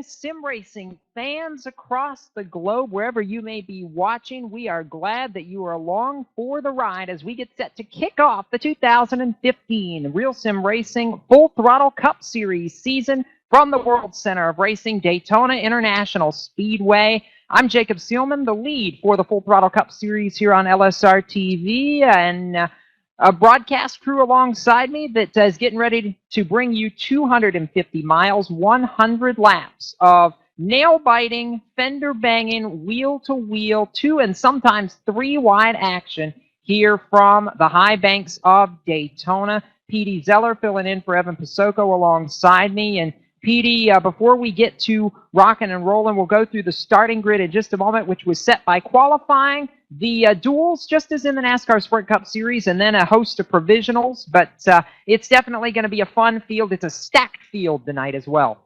Sim racing fans across the globe, wherever you may be watching, we are glad that you are along for the ride as we get set to kick off the 2015 Real Sim Racing Full Throttle Cup Series season from the World Center of Racing, Daytona International Speedway. I'm Jacob Seelman, the lead for the Full Throttle Cup Series here on LSRTV, and a broadcast crew alongside me that is getting ready to bring you 250 miles, 100 laps of nail-biting, fender-banging, wheel-to-wheel, two and sometimes three-wide action here from the high banks of Daytona. Petey Zeller filling in for Evan Pasoko alongside me. And Petey, before we get to rocking and rolling, we'll go through the starting grid in just a moment, which was set by qualifying, the duels, just as in the NASCAR Sprint Cup Series, and then a host of provisionals. But it's definitely going to be a fun field. It's a stacked field tonight as well.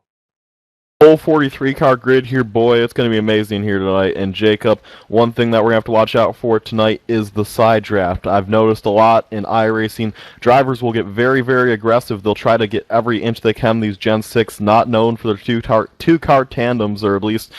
Full 43-car grid here, boy. It's going to be amazing here tonight. And Jacob, one thing that we're going to have to watch out for tonight is the side draft. I've noticed a lot in iRacing. Drivers will get very, very aggressive. They'll try to get every inch they can. These Gen 6, not known for their two-car tandems, or at least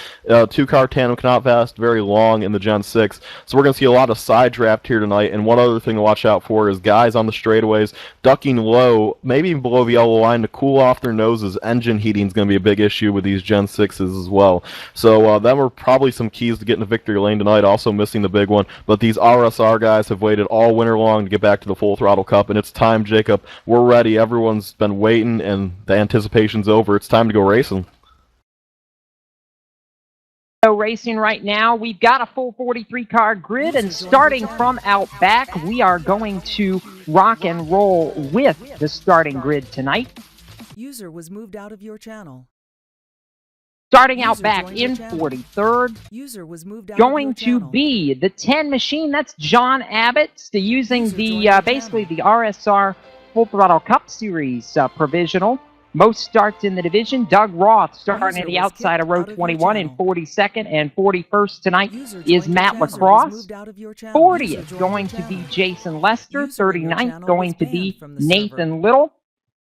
two-car tandem cannot last very long in the Gen 6. So we're going to see a lot of side draft here tonight. And one other thing to watch out for is guys on the straightaways ducking low, maybe even below the yellow line to cool off their noses. Engine heating is going to be a big issue with these Gen 6s as well. So them are probably some keys to getting to victory lane tonight, also missing the big one. But these RSR guys have waited all winter long to get back to the Full Throttle Cup, and it's time, Jacob. We're ready. Everyone's been waiting, and the anticipation's over. It's time to go racing. Racing right now, we've got a full 43-car grid, and starting from out back, we are going to rock and roll with the starting grid tonight. User was moved out of your channel. Starting out back in 43rd, going to be the 10 machine. That's John Abbott, using the basically the RSR Full Throttle Cup Series provisional. Most starts in the division. Doug Roth starting at the outside of row 21 in 42nd, and 41st tonight is Matt Lacrosse. 40th going to be Jason Lester. 39th going to be Nathan Little.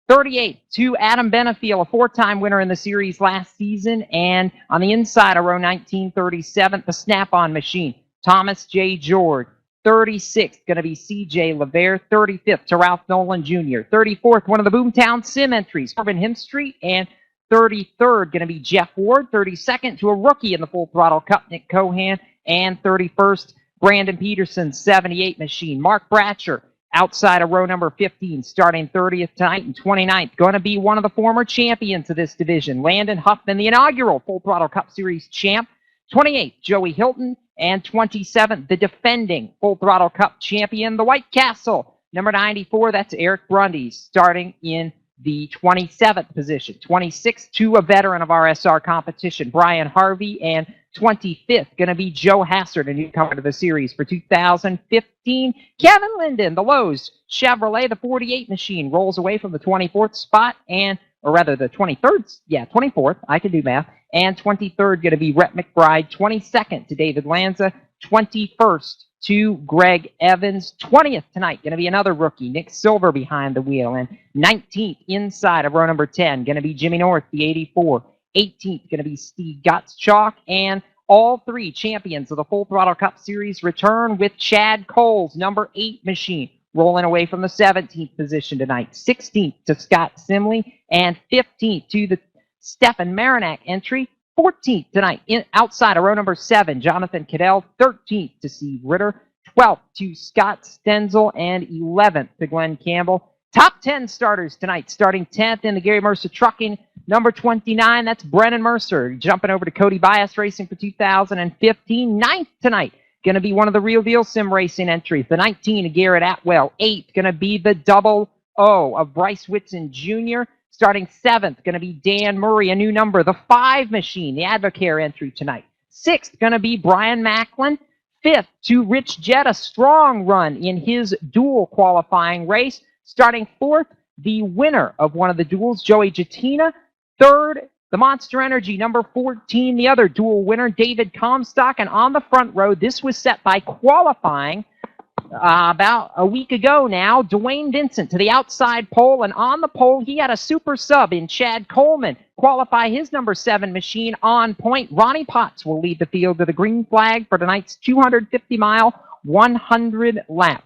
38th to Adam Benefiel, a four-time winner in the series last season. And on the inside of row 19, 37th, the Snap-On Machine, Thomas J. George. 36th, going to be C.J. LeVere. 35th to Ralph Nolan Jr. 34th, one of the Boomtown Sim entries, Corbin Hemstreet. And 33rd, going to be Jeff Ward. 32nd to a rookie in the Full Throttle Cup, Nick Cohan. And 31st, Brandon Peterson, 78 machine. Mark Bratcher, outside of row number 15, starting 30th tonight, and 29th, going to be one of the former champions of this division, Landon Huffman, the inaugural Full Throttle Cup Series champ. 28th, Joey Hilton, and 27th, the defending Full Throttle Cup champion, the White Castle, number 94, that's Eric Brundy, starting in the 27th position. 26th, to a veteran of RSR competition, Brian Harvey, and 25th, going to be Joe Hassard, a newcomer to the series for 2015. Kevin Linden, the Lowe's Chevrolet, the 48 machine, rolls away from the 24th spot, or rather the 23rd, 24th, I can do math, and 23rd going to be Rhett McBride, 22nd to David Lanza, 21st to Greg Evans, 20th tonight going to be another rookie, Nick Silver behind the wheel, and 19th inside of row number 10 going to be Jimmy North, the 84. 18th going to be Steve Gottschalk, and all three champions of the Full Throttle Cup Series return with Chad Coles, number 8 machine, rolling away from the 17th position tonight. 16th to Scott Simley, and 15th to the Stefan Marinak entry. 14th tonight outside of row number 7, Jonathan Cadell. 13th to Steve Ritter. 12th to Scott Stenzel, and 11th to Glenn Campbell. Top 10 starters tonight, starting 10th in the Garry Mercer Trucking, number 29, that's Brennan Mercer, jumping over to Cody Bias Racing for 2015. 9th tonight, going to be one of the Real Deal Sim Racing entries, the 19 of Garrett Atwell. 8th, going to be the double O of Bryce Whitson Jr. Starting 7th, going to be Dan Murray, a new number, the 5 machine, the Advocare entry tonight. 6th, going to be Brian Macklin. 5th to Rich Jett, a strong run in his dual qualifying race. Starting 4th, the winner of one of the duels, Joey Jettina. 3rd, the Monster Energy, number 14, the other dual winner, David Comstock. And on the front row, this was set by qualifying. about a week ago now, Dwayne Vincent to the outside pole, and on the pole he had a super sub in Chad Coleman qualify his number 7 machine on point. Ronnie Potts will lead the field to the green flag for tonight's 250-mile, 100-lap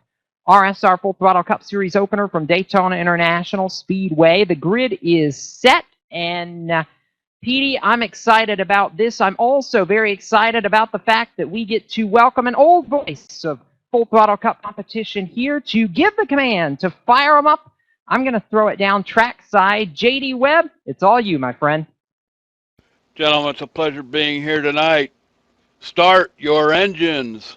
RSR Full Throttle Cup Series opener from Daytona International Speedway. The grid is set, and Petey, I'm excited about this. I'm also very excited about the fact that we get to welcome an old voice of Full Throttle Cup competition here to give the command to fire them up. I'm going to throw it down trackside. J.D. Webb, it's all you, my friend. Gentlemen, it's a pleasure being here tonight. Start your engines.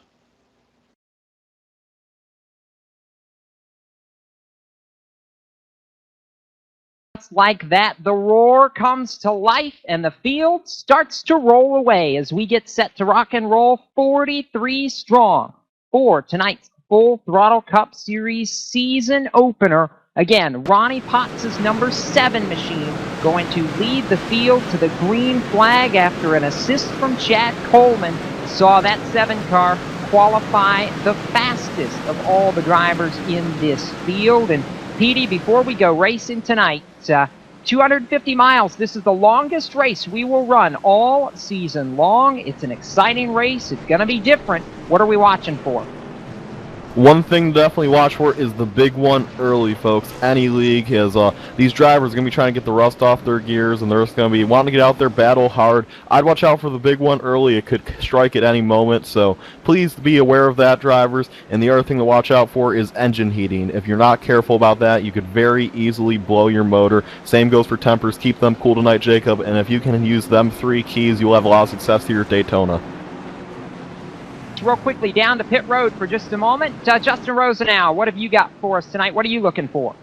Like that, the roar comes to life and the field starts to roll away as we get set to rock and roll 43 strong for tonight's Full Throttle Cup Series season opener. Again, Ronnie Potts' number 7 machine going to lead the field to the green flag after an assist from Chad Coleman. Saw that 7 car qualify the fastest of all the drivers in this field. And Petey, before we go racing tonight, 250 miles. This is the longest race we will run all season long. It's an exciting race. It's going to be different. What are we watching for? One thing to definitely watch for is the big one early, folks. Any league has these drivers are going to be trying to get the rust off their gears, and they're just going to be wanting to get out there, battle hard. I'd watch out for the big one early. It could strike at any moment, so please be aware of that, drivers. And the other thing to watch out for is engine heating. If you're not careful about that, you could very easily blow your motor. Same goes for tempers. Keep them cool tonight, Jacob, and if you can use them 3 keys, you'll have a lot of success here at Daytona. Real quickly down to pit road for just a moment. Justin Rosenau, what have you got for us tonight? What are you looking for?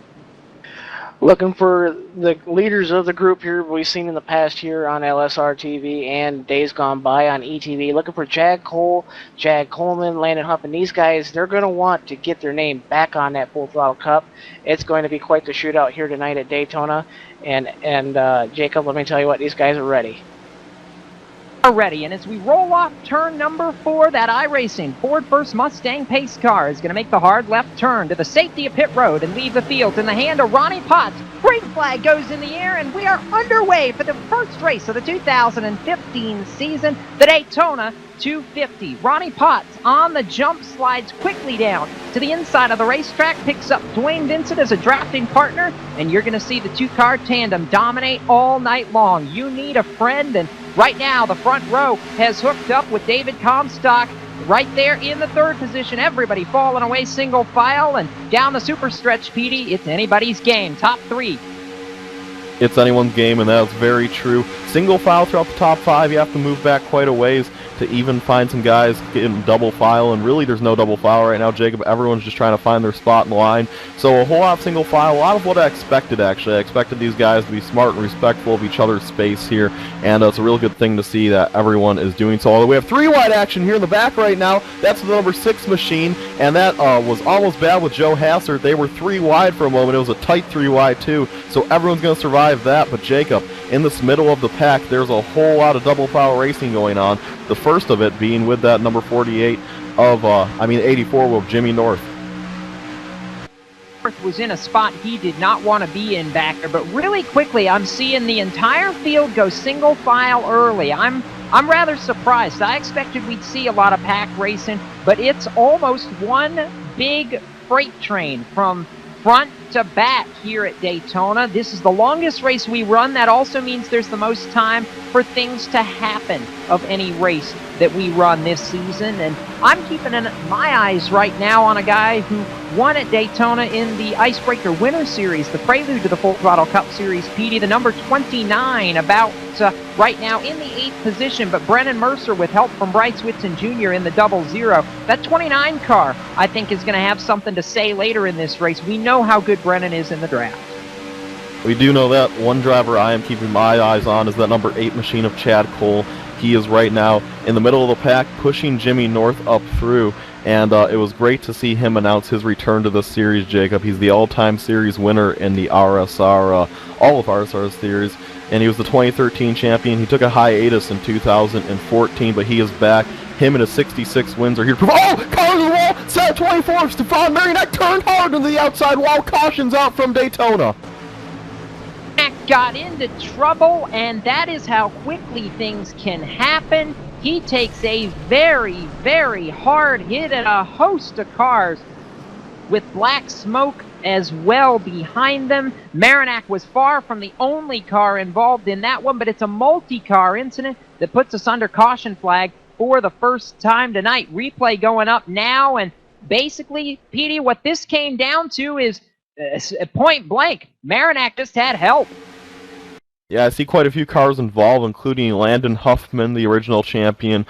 Looking for the leaders of the group here we've seen in the past here on LSRTV and days gone by on ETV. Looking for Chad Cole, Chad Coleman, Landon Huff, and these guys, they're going to want to get their name back on that Full Throttle Cup. It's going to be quite the shootout here tonight at Daytona. And Jacob, let me tell you what, these guys are ready. Ready, and as we roll off turn number 4, that iRacing Ford First Mustang pace car is going to make the hard left turn to the safety of pit road and leave the field in the hand of Ronnie Potts. Green flag goes in the air, and we are underway for the first race of the 2015 season, the Daytona 250. Ronnie Potts on the jump slides quickly down to the inside of the racetrack, picks up Dwayne Vincent as a drafting partner, and you're going to see the 2-car tandem dominate all night long. You need a friend, and right now the front row has hooked up with David Comstock right there in the 3rd position. Everybody falling away single file, and down the super stretch, Petey, it's anybody's game. Top 3. It's anyone's game, and that's very true. Single file throughout the top 5, you have to move back quite a ways to even find some guys getting double file, and really there's no double file right now, Jacob. Everyone's just trying to find their spot in the line. So a whole lot of single file, a lot of what I expected, actually. I expected these guys to be smart and respectful of each other's space here, and it's a real good thing to see that everyone is doing so. Although we have 3 wide action here in the back right now. That's the number 6 machine, and that was almost bad with Joe Hassard. They were 3 wide for a moment. It was a tight 3 wide too, so everyone's going to survive that. But Jacob, in this middle of the pack, there's a whole lot of double file racing going on. The first of it being with that number 84 with Jimmy North. North was in a spot he did not want to be in back there, but really quickly I'm seeing the entire field go single file early. I'm rather surprised. I expected we'd see a lot of pack racing, but it's almost one big freight train from front to back here at Daytona. This is the longest race we run. That also means there's the most time for things to happen of any race that we run this season. And I'm keeping my eyes right now on a guy who won at Daytona in the Icebreaker Winter Series, the prelude to the Full Throttle Cup Series, Petey, the number 29, about right now in the 8th position, but Brennan Mercer with help from Bryce Whitson Jr. in the 00. That 29 car, I think, is going to have something to say later in this race. We know how good Brennan is in the draft. We do know that. One driver I am keeping my eyes on is that number 8 machine of Chad Cole. He is right now in the middle of the pack, pushing Jimmy North up through, and it was great to see him announce his return to the series, Jacob. He's the all-time series winner in the RSR, all of RSR series, and he was the 2013 champion. He took a hiatus in 2014, but he is back. Him and his 66 wins are here to prove. Oh, car to the wall! wall. Set 24, Stefan Marionek turned hard to the outside wall. Cautions out from Daytona. Got into trouble, and that is how quickly things can happen. He takes a very, very hard hit at a host of cars with black smoke as well behind them. Marionek was far from the only car involved in that one, but it's a multi-car incident that puts us under caution flag for the first time tonight. Replay going up now, and basically, Petey, what this came down to is point blank. Marionek just had help. Yeah, I see quite a few cars involved, including Landon Huffman, the original champion.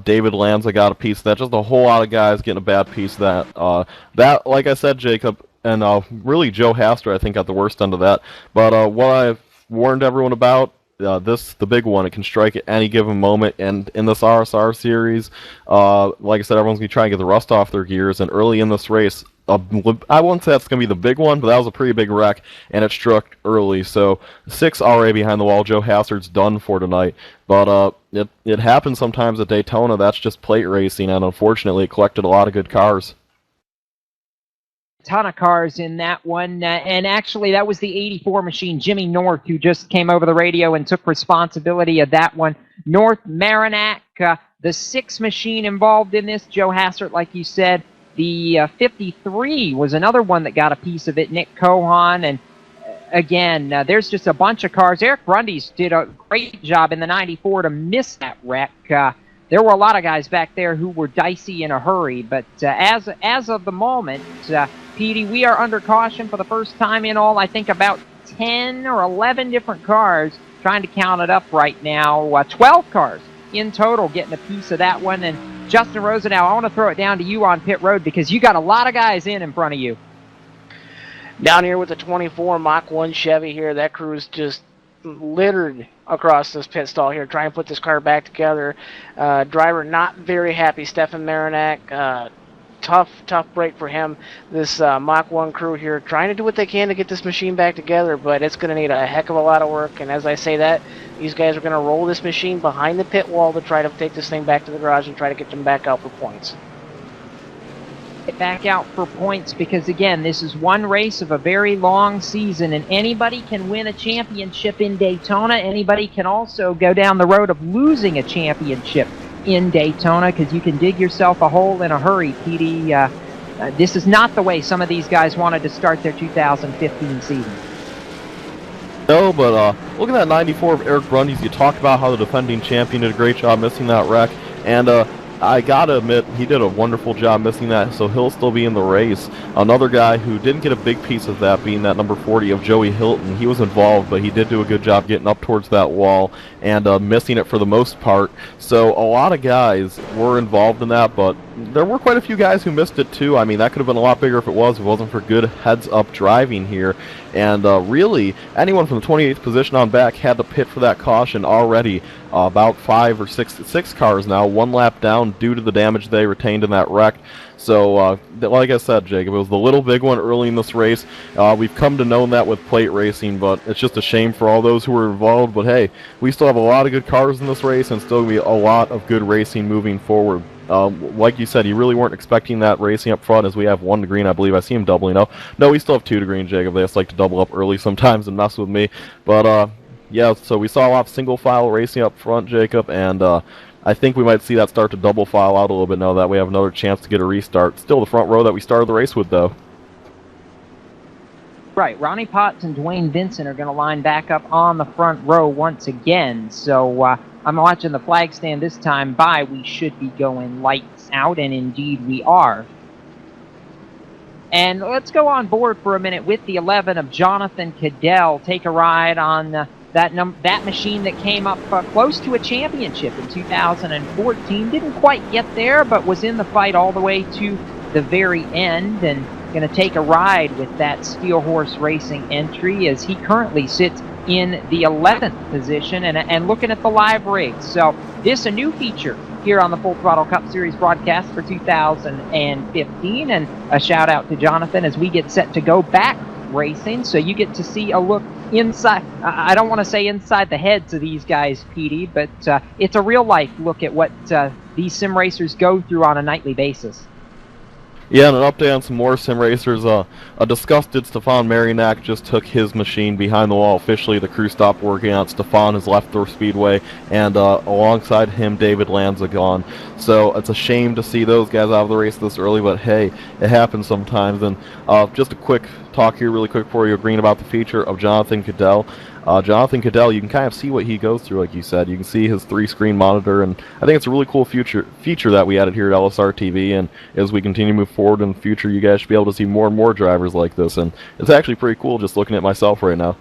David Lanza got a piece of that. Just a whole lot of guys getting a bad piece of that. That, like I said, Jacob, and really Joe Haster, I think, got the worst end of that. But what I've warned everyone about, the big one, it can strike at any given moment. And in this RSR series, like I said, everyone's going to try and get the rust off their gears. And early in this race, I won't say that's going to be the big one, but that was a pretty big wreck, and it struck early. So 6 RA behind the wall. Joe Haster's done for tonight. But it happens sometimes at Daytona. That's just plate racing, and unfortunately it collected a lot of good cars. Ton of cars in that one, and actually that was the 84 machine, Jimmy North, who just came over the radio and took responsibility of that one. North, Marionek, the 6 machine involved in this, Joe Hassert, like you said. The 53 was another one that got a piece of it, Nick Cohan, and again, there's just a bunch of cars. Eric Brundys did a great job in the 94 to miss that wreck. There were a lot of guys back there who were dicey in a hurry, but as of the moment, Petey, we are under caution for the first time in all, I think, about 10 or 11 different cars, trying to count it up right now. 12 cars in total getting a piece of that one, and Justin Rosenau, I want to throw it down to you on pit road because you got a lot of guys in front of you. Down here with the 24 Mach 1 Chevy here, that crew is just littered across this pit stall here, trying to put this car back together. Driver not very happy, Stefan Marionek. Tough break for him. This Mach 1 crew here trying to do what they can to get this machine back together, but it's going to need a heck of a lot of work. And as I say that, these guys are going to roll this machine behind the pit wall to try to take this thing back to the garage and try to get them back out for points. Get back out for points because, again, this is one race of a very long season, and anybody can win a championship in Daytona. Anybody can also go down the road of losing a championship in Daytona because you can dig yourself a hole in a hurry, Petey. This is not the way some of these guys wanted to start their 2015 season. No, but look at that 94 of Eric Brundys. You talked about how the defending champion did a great job missing that wreck, and I gotta admit, he did a wonderful job missing that, so he'll still be in the race. Another guy who didn't get a big piece of that being that number 40 of Joey Hilton. He was involved, but he did do a good job getting up towards that wall and missing it for the most part. So a lot of guys were involved in that, but there were quite a few guys who missed it too. I mean, that could have been a lot bigger if it wasn't for good heads-up driving here. And really, anyone from the 28th position on back had to pit for that caution already. About 5 or 6 cars now, 1 lap down due to the damage they retained in that wreck. So, like I said, Jacob, it was the little big one early in this race. We've come to know that with plate racing, but it's just a shame for all those who were involved. But hey, we still have a lot of good cars in this race and still going to be a lot of good racing moving forward. Like you said, you really weren't expecting that racing up front, as we have 1 to green, I believe. I see him doubling up. No, we still have 2 to green, Jacob. They just like to double up early sometimes and mess with me. But, yeah, so we saw a lot of single-file racing up front, Jacob, and I think we might see that start to double file out a little bit now that we have another chance to get a restart. Still the front row that we started the race with, though. Right, Ronnie Potts and Dwayne Vincent are going to line back up on the front row once again. So I'm watching the flag stand this time by. We should be going lights out, and indeed we are. And let's go on board for a minute with the 11 of Jonathan Cadell. Take a ride on that machine that came up close to a championship in 2014. Didn't quite get there, but was in the fight all the way to the very end, and going to take a ride with that Steel Horse Racing entry as he currently sits in the 11th position and looking at the live rigs. So this a new feature here on the Full Throttle Cup Series broadcast for 2015, and a shout out to Jonathan as we get set to go back racing, so you get to see a look inside. I don't want to say inside the heads of these guys, Petey, but it's a real life look at what these sim racers go through on a nightly basis. Yeah, and an update on some more sim racers. A disgusted Stefan Marinac just took his machine behind the wall. Officially, the crew stopped working on it. Stefan has left the speedway, and alongside him, David Lanza gone. So it's a shame to see those guys out of the race this early, but hey, it happens sometimes. And just a quick talk here, really quick, before you agreeing about the feature of Jonathan Cadell. Jonathan Cadell, you can kind of see what he goes through, like you said. You can see his 3-screen monitor, and I think it's a really cool feature that we added here at LSRTV, and as we continue to move forward in the future, you guys should be able to see more and more drivers like this, and it's actually pretty cool just looking at myself right now.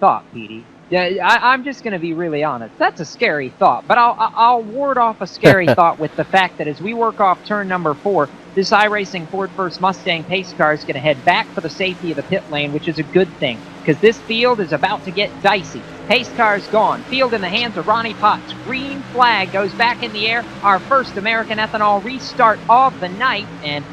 Thought, Petey. Yeah, I'm just going to be really honest. That's a scary thought, but I'll ward off a scary thought with the fact that as we work off turn number 4, this iRacing Ford First Mustang pace car is going to head back for the safety of the pit lane, which is a good thing, because this field is about to get dicey. Pace car's gone. Field in the hands of Ronnie Potts. Green flag goes back in the air. Our first American Ethanol restart of the night, and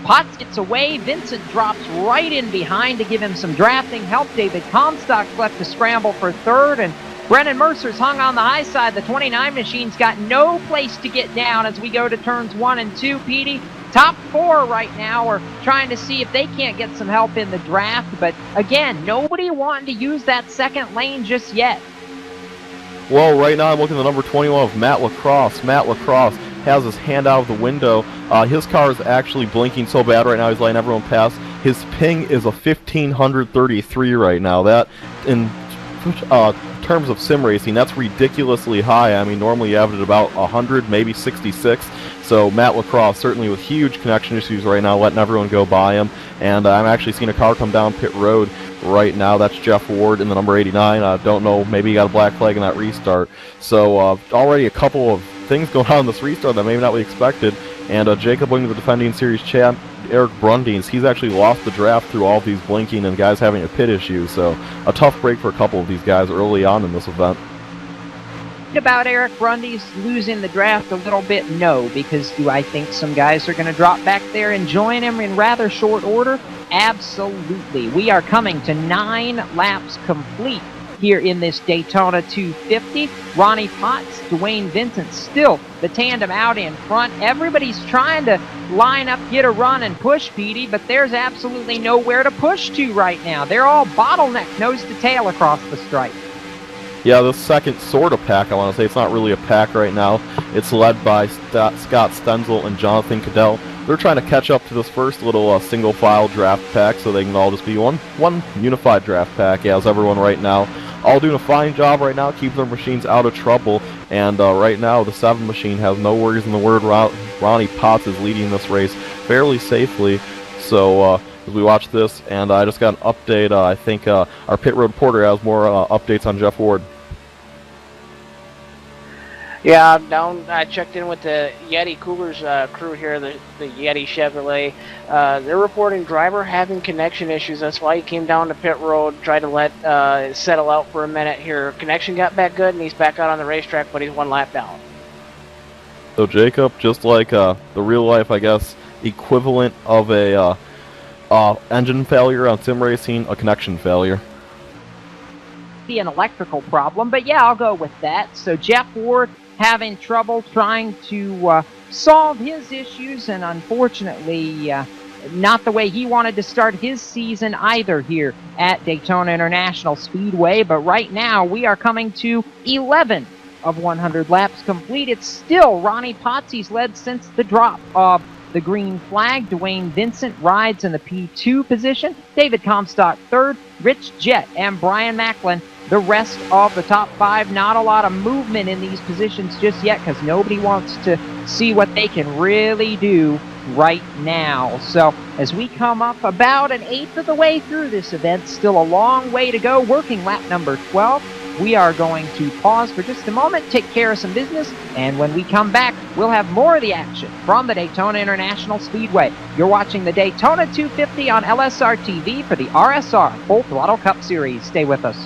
Potts gets away. Vincent drops right in behind to give him some drafting help. David Comstock's left to scramble for third, and Brennan Mercer's hung on the high side. The 29 machine's got no place to get down as we go to turns 1 and 2, Petey. Top 4 right now are trying to see if they can't get some help in the draft, but again, nobody wanting to use that second lane just yet. Well, right now I'm looking at the number 21 of Matt Lacrosse. Matt Lacrosse has his hand out of the window. His car is actually blinking so bad right now, he's letting everyone pass. His ping is a 1533 right now. That, in terms of sim racing, that's ridiculously high. I mean, normally you have it at about 100, maybe 66. So Matt Lacrosse certainly with huge connection issues right now, letting everyone go by him. And I'm actually seeing a car come down pit road right now. That's Jeff Ward in the number 89. I don't know, maybe he got a black flag in that restart. So already a couple of things going on in this restart that maybe not we expected. And Jacob Wing, the defending series champ, Eric Brundings, he's actually lost the draft through all of these blinking and guys having a pit issue. So a tough break for a couple of these guys early on in this event. About Eric Brundings losing the draft a little bit? No, because do I think some guys are going to drop back there and join him in rather short order? Absolutely. We are coming to 9 laps complete here in this Daytona 250. Ronnie Potts, Dwayne Vincent, still the tandem out in front. Everybody's trying to line up, get a run, and push, Petey, but there's absolutely nowhere to push to right now. They're all bottlenecked nose to tail across the stripe. Yeah, the second sort of pack, I want to say. It's not really a pack right now. It's led by Scott Stenzel and Jonathan Cadell. They're trying to catch up to this first little single-file draft pack so they can all just be one unified draft pack, as everyone right now all doing a fine job right now, keeping their machines out of trouble. And right now, the 7 machine has no worries in the world. Ronnie Potts is leading this race fairly safely. So as we watch this, and I just got an update. I think our pit road reporter has more updates on Jeff Ward. Yeah, I checked in with the Yeti Cougars crew here, the Yeti Chevrolet. They're reporting driver having connection issues. That's why he came down to pit road, tried to let it settle out for a minute here. Connection got back good, and he's back out on the racetrack, but he's 1 lap down. So Jacob, just like the real life, I guess, equivalent of a engine failure on sim racing, a connection failure. Be an electrical problem, but yeah, I'll go with that. So Jeff Ward having trouble trying to solve his issues, and unfortunately not the way he wanted to start his season either here at Daytona International Speedway. But right now we are coming to 11 of 100 laps complete. It's still Ronnie Potts led since the drop of the green flag. Dwayne Vincent rides in the P2 position. David Comstock third. Rich Jett and Brian Macklin the rest of the top 5. Not a lot of movement in these positions just yet because nobody wants to see what they can really do right now. So as we come up about 1/8 of the way through this event, still a long way to go, working lap number 12. We are going to pause for just a moment, take care of some business, and when we come back, we'll have more of the action from the Daytona International Speedway. You're watching the Daytona 250 on LSRTV for the RSR Full Throttle Cup Series. Stay with us.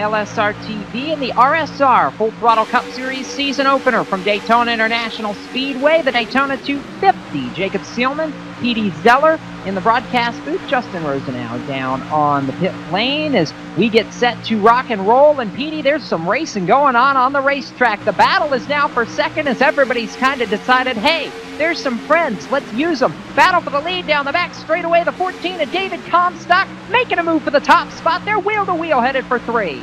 LSRTV in the RSR Full Throttle Cup Series season opener from Daytona International Speedway, the Daytona 250. Jacob Seelman, P.D. Zeller in the broadcast booth. Justin Rosenau down on the pit lane as we get set to rock and roll. And P.D., there's some racing going on the racetrack. The battle is now for second as everybody's kind of decided, hey, there's some friends, let's use them. Battle for the lead down the back straightaway. The 14 of David Comstock making a move for the top spot. They're wheel to wheel headed for 3.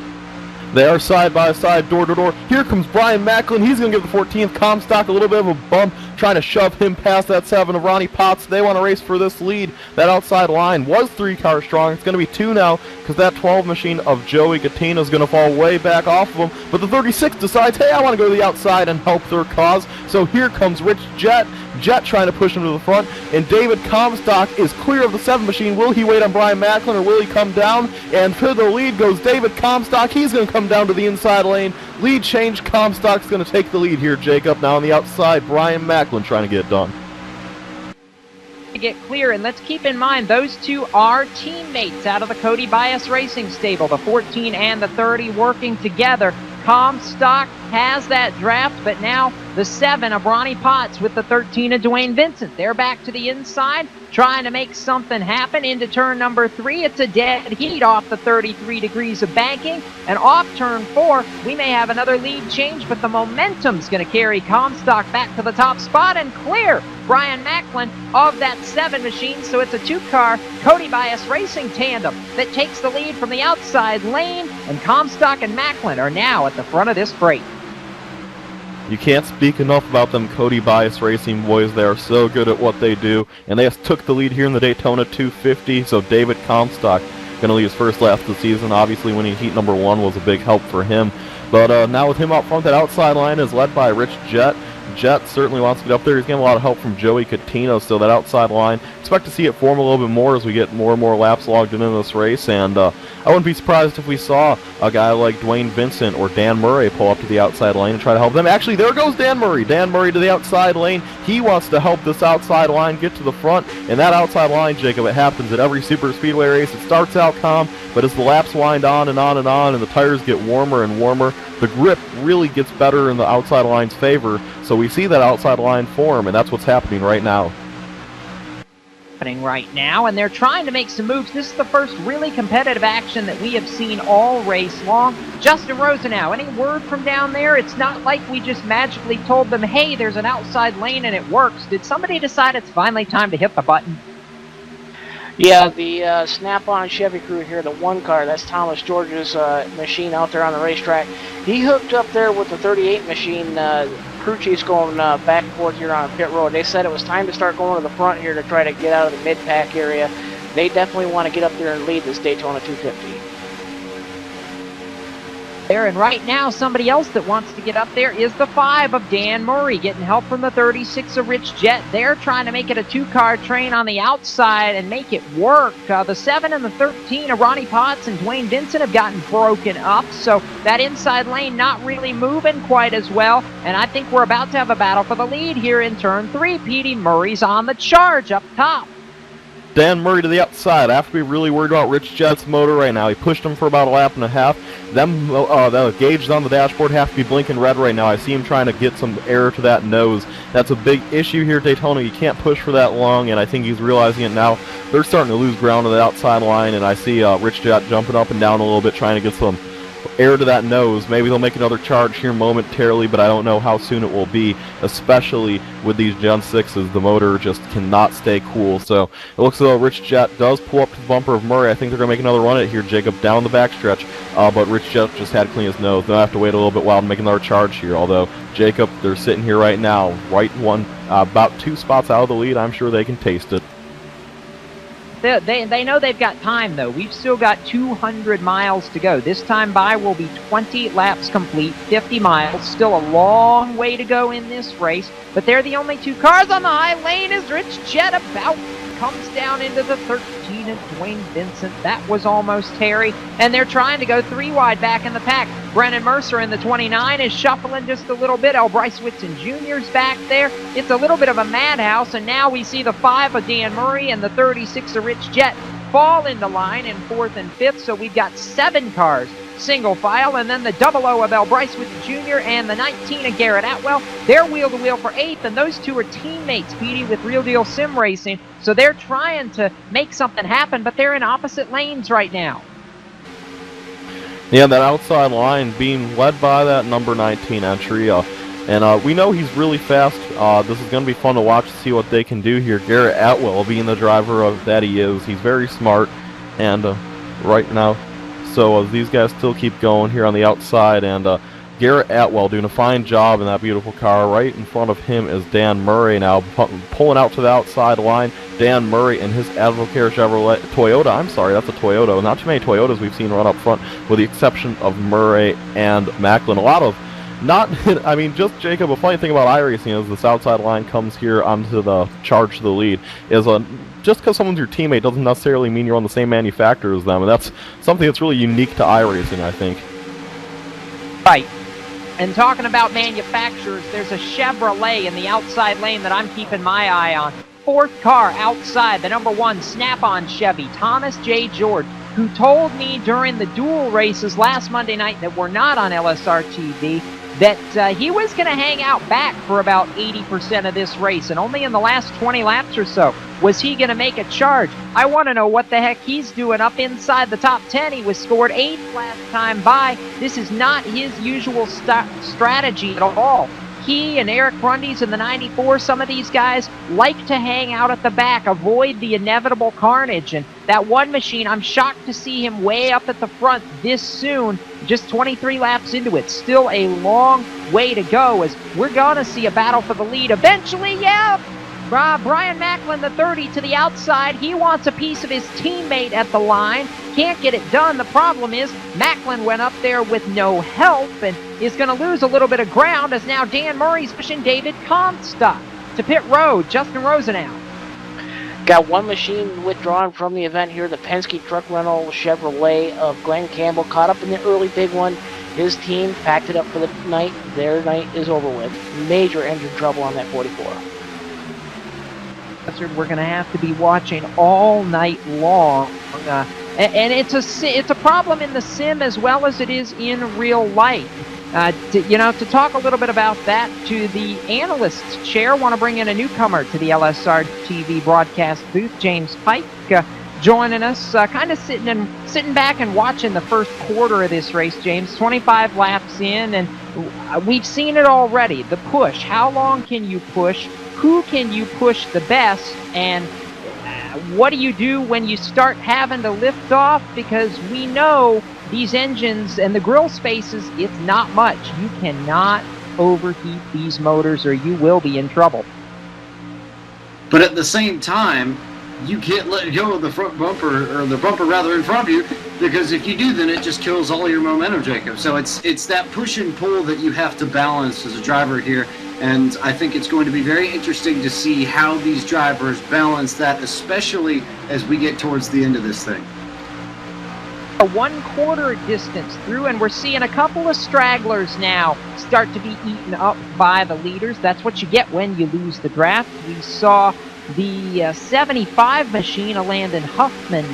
They are side by side, door to door. Here comes Brian Macklin. He's going to give the 14th Comstock a little bit of a bump, trying to shove him past that 7 of Ronnie Potts. They want to race for this lead. That outside line was 3 cars strong. It's going to be 2 now because that 12 machine of Joey Cattina is going to fall way back off of him. But the 36 decides, hey, I want to go to the outside and help their cause. So here comes Rich Jett. Jett trying to push him to the front, and David Comstock is clear of the 7 machine. Will he wait on Brian Macklin, or will he come down? And to the lead goes David Comstock. He's going to come down to the inside lane. Lead change. Comstock's going to take the lead here, Jacob. Now on the outside, Brian Macklin trying to get it done. To get clear, and let's keep in mind those 2 are teammates out of the Cody Bias Racing stable, the 14 and the 30 working together. Comstock has that draft, but now the 7 of Ronnie Potts with the 13 of Dwayne Vincent. They're back to the inside, trying to make something happen into turn number 3. It's a dead heat off the 33 degrees of banking, and off turn 4, we may have another lead change, but the momentum's going to carry Comstock back to the top spot and clear Brian Macklin of that 7 machine. So it's a 2-car Cody Bias Racing tandem that takes the lead from the outside lane, and Comstock and Macklin are now at the front of this freight. You can't speak enough about them Cody Bias Racing boys. They are so good at what they do, and they just took the lead here in the Daytona 250. So David Comstock going to lead his first lap of the season. Obviously winning heat number 1 was a big help for him. But now with him out front, that outside line is led by Rich Jett. Jett certainly wants to get up there. He's getting a lot of help from Joey Cattina, so that outside line, expect to see it form a little bit more as we get more and more laps logged in this race. And I wouldn't be surprised if we saw a guy like Dwayne Vincent or Dan Murray pull up to the outside lane and try to help them. Actually, there goes Dan Murray. Dan Murray to the outside lane. He wants to help this outside line get to the front. And that outside line, Jacob, it happens at every super speedway race. It starts out calm, but as the laps wind on and on and on and the tires get warmer and warmer, the grip really gets better in the outside line's favor. So we see that outside line form, and that's what's happening right now. Right now, and they're trying to make some moves. This is the first really competitive action that we have seen all race long. Justin Rosenau, any word from down there? It's not like we just magically told them, hey, there's an outside lane and it works. Did somebody decide it's finally time to hit the button? Yeah, the Snap-on Chevy crew here, the 1 car, that's Thomas George's machine out there on the racetrack. He hooked up there with the 38 machine. Crew chief's going back and forth here on pit road. They said it was time to start going to the front here to try to get out of the mid-pack area. They definitely want to get up there and lead this Daytona 250. There, and right now somebody else that wants to get up there is the 5 of Dan Murray, getting help from the 36 of Rich Jett. They're trying to make it a 2-car train on the outside and make it work. The 7 and the 13 of Ronnie Potts and Dwayne Vincent have gotten broken up, so that inside lane not really moving quite as well, and I think we're about to have a battle for the lead here in turn 3. P.D. Murray's on the charge up top. Dan Murray to the outside. I have to be really worried about Rich Jett's motor right now. He pushed him for about a lap and a half. The gauges on the dashboard have to be blinking red right now. I see him trying to get some air to that nose. That's a big issue here at Daytona. You can't push for that long, and I think he's realizing it now. They're starting to lose ground on the outside line, and I see Rich Jett jumping up and down a little bit, trying to get some air to that nose. Maybe they'll make another charge here momentarily, but I don't know how soon it will be, especially with these Gen 6s. The motor just cannot stay cool. So it looks as though Rich Jett does pull up to the bumper of Murray. I think they're going to make another run at it here, Jacob, down the backstretch. But Rich Jett just had to clean his nose. They'll have to wait a little bit while to make another charge here. Although, Jacob, they're sitting here right now, right about 2 spots out of the lead. I'm sure they can taste it. They know they've got time, though. We've still got 200 miles to go. This time by will be 20 laps complete, 50 miles. Still a long way to go in this race, but they're the only 2 cars on the high lane as Rich Jett about comes down into the 13 of Dwayne Vincent. That was almost hairy, and they're trying to go 3 wide back in the pack. Brennan Mercer in the 29 is shuffling just a little bit. Bryce Whitson Jr.'s back there. It's a little bit of a madhouse, and now we see the 5 of Dan Murray and the 36 of Rich Jett fall into line in 4th and 5th, so we've got 7 cars single file, and then the 00 of L. Bryce with the junior, and the 19 of Garrett Atwell. They're wheel-to-wheel for 8th, and those two are teammates, Petey, with Real Deal Sim Racing, so they're trying to make something happen, but they're in opposite lanes right now. Yeah, that outside line being led by that number 19 entry, and we know he's really fast. This is going to be fun to watch to see what they can do here. Garrett Atwell being the driver of that he is. He's very smart, and right now, so these guys still keep going here on the outside, and Garrett Atwell doing a fine job in that beautiful car. Right in front of him is Dan Murray now pulling out to the outside line. Dan Murray and his Advocare Chevrolet Toyota. I'm sorry, that's a Toyota. Not too many Toyotas we've seen run up front, with the exception of Murray and Macklin. A lot of I mean, just Jacob, a funny thing about iRacing is this outside line comes here onto the charge to the lead. Just because someone's your teammate doesn't necessarily mean you're on the same manufacturer as them, and that's something that's really unique to iRacing, I think. Right. And talking about manufacturers, there's a Chevrolet in the outside lane that I'm keeping my eye on. 4th car outside, the number 1 Snap-on Chevy, Thomas J. George, who told me during the dual races last Monday night that were not on LSRTV that he was going to hang out back for about 80% of this race, and only in the last 20 laps or so was he going to make a charge. I want to know what the heck he's doing up inside the top 10. He was scored 8th last time by. This is not his usual strategy at all. He and Eric Grundy's in the 94, some of these guys like to hang out at the back, avoid the inevitable carnage. And that one machine, I'm shocked to see him way up at the front this soon, just 23 laps into it. Still a long way to go, as we're going to see a battle for the lead eventually. Yeah, Brian Macklin, the 30, to the outside. He wants a piece of his teammate at the line. Can't get it done. The problem is Macklin went up there with no help and is going to lose a little bit of ground, as now Dan Murray's pushing David Comstock to pit road. Justin Rosenau. Got one machine withdrawn from the event here. The Penske Truck Rental Chevrolet of Glenn Campbell caught up in the early big one. His team packed it up for the night. Their night is over with. Major engine trouble on that 44. We're going to have to be watching all night long. And it's a problem in the sim as well as it is in real life. To talk a little bit about that, to the analyst's chair, want to bring in a newcomer to the LSR TV broadcast booth, James Pike, joining us, kind of sitting back and watching the first quarter of this race. James, 25 laps in, and we've seen it already. The push. How long can you push? Who can you push the best? And what do you do when you start having to lift off? Because we know these engines and the grill spaces, it's not much. You cannot overheat these motors or you will be in trouble. But at the same time, you can't let go of the front bumper, or the bumper rather in front of you, because if you do, then it just kills all your momentum, Jacob. So it's that push and pull that you have to balance as a driver here. And I think it's going to be very interesting to see how these drivers balance that, especially as we get towards the end of this thing. A 1/4 distance through, and we're seeing a couple of stragglers now start to be eaten up by the leaders. That's what you get when you lose the draft. We saw the 75 machine of Landon Huffman,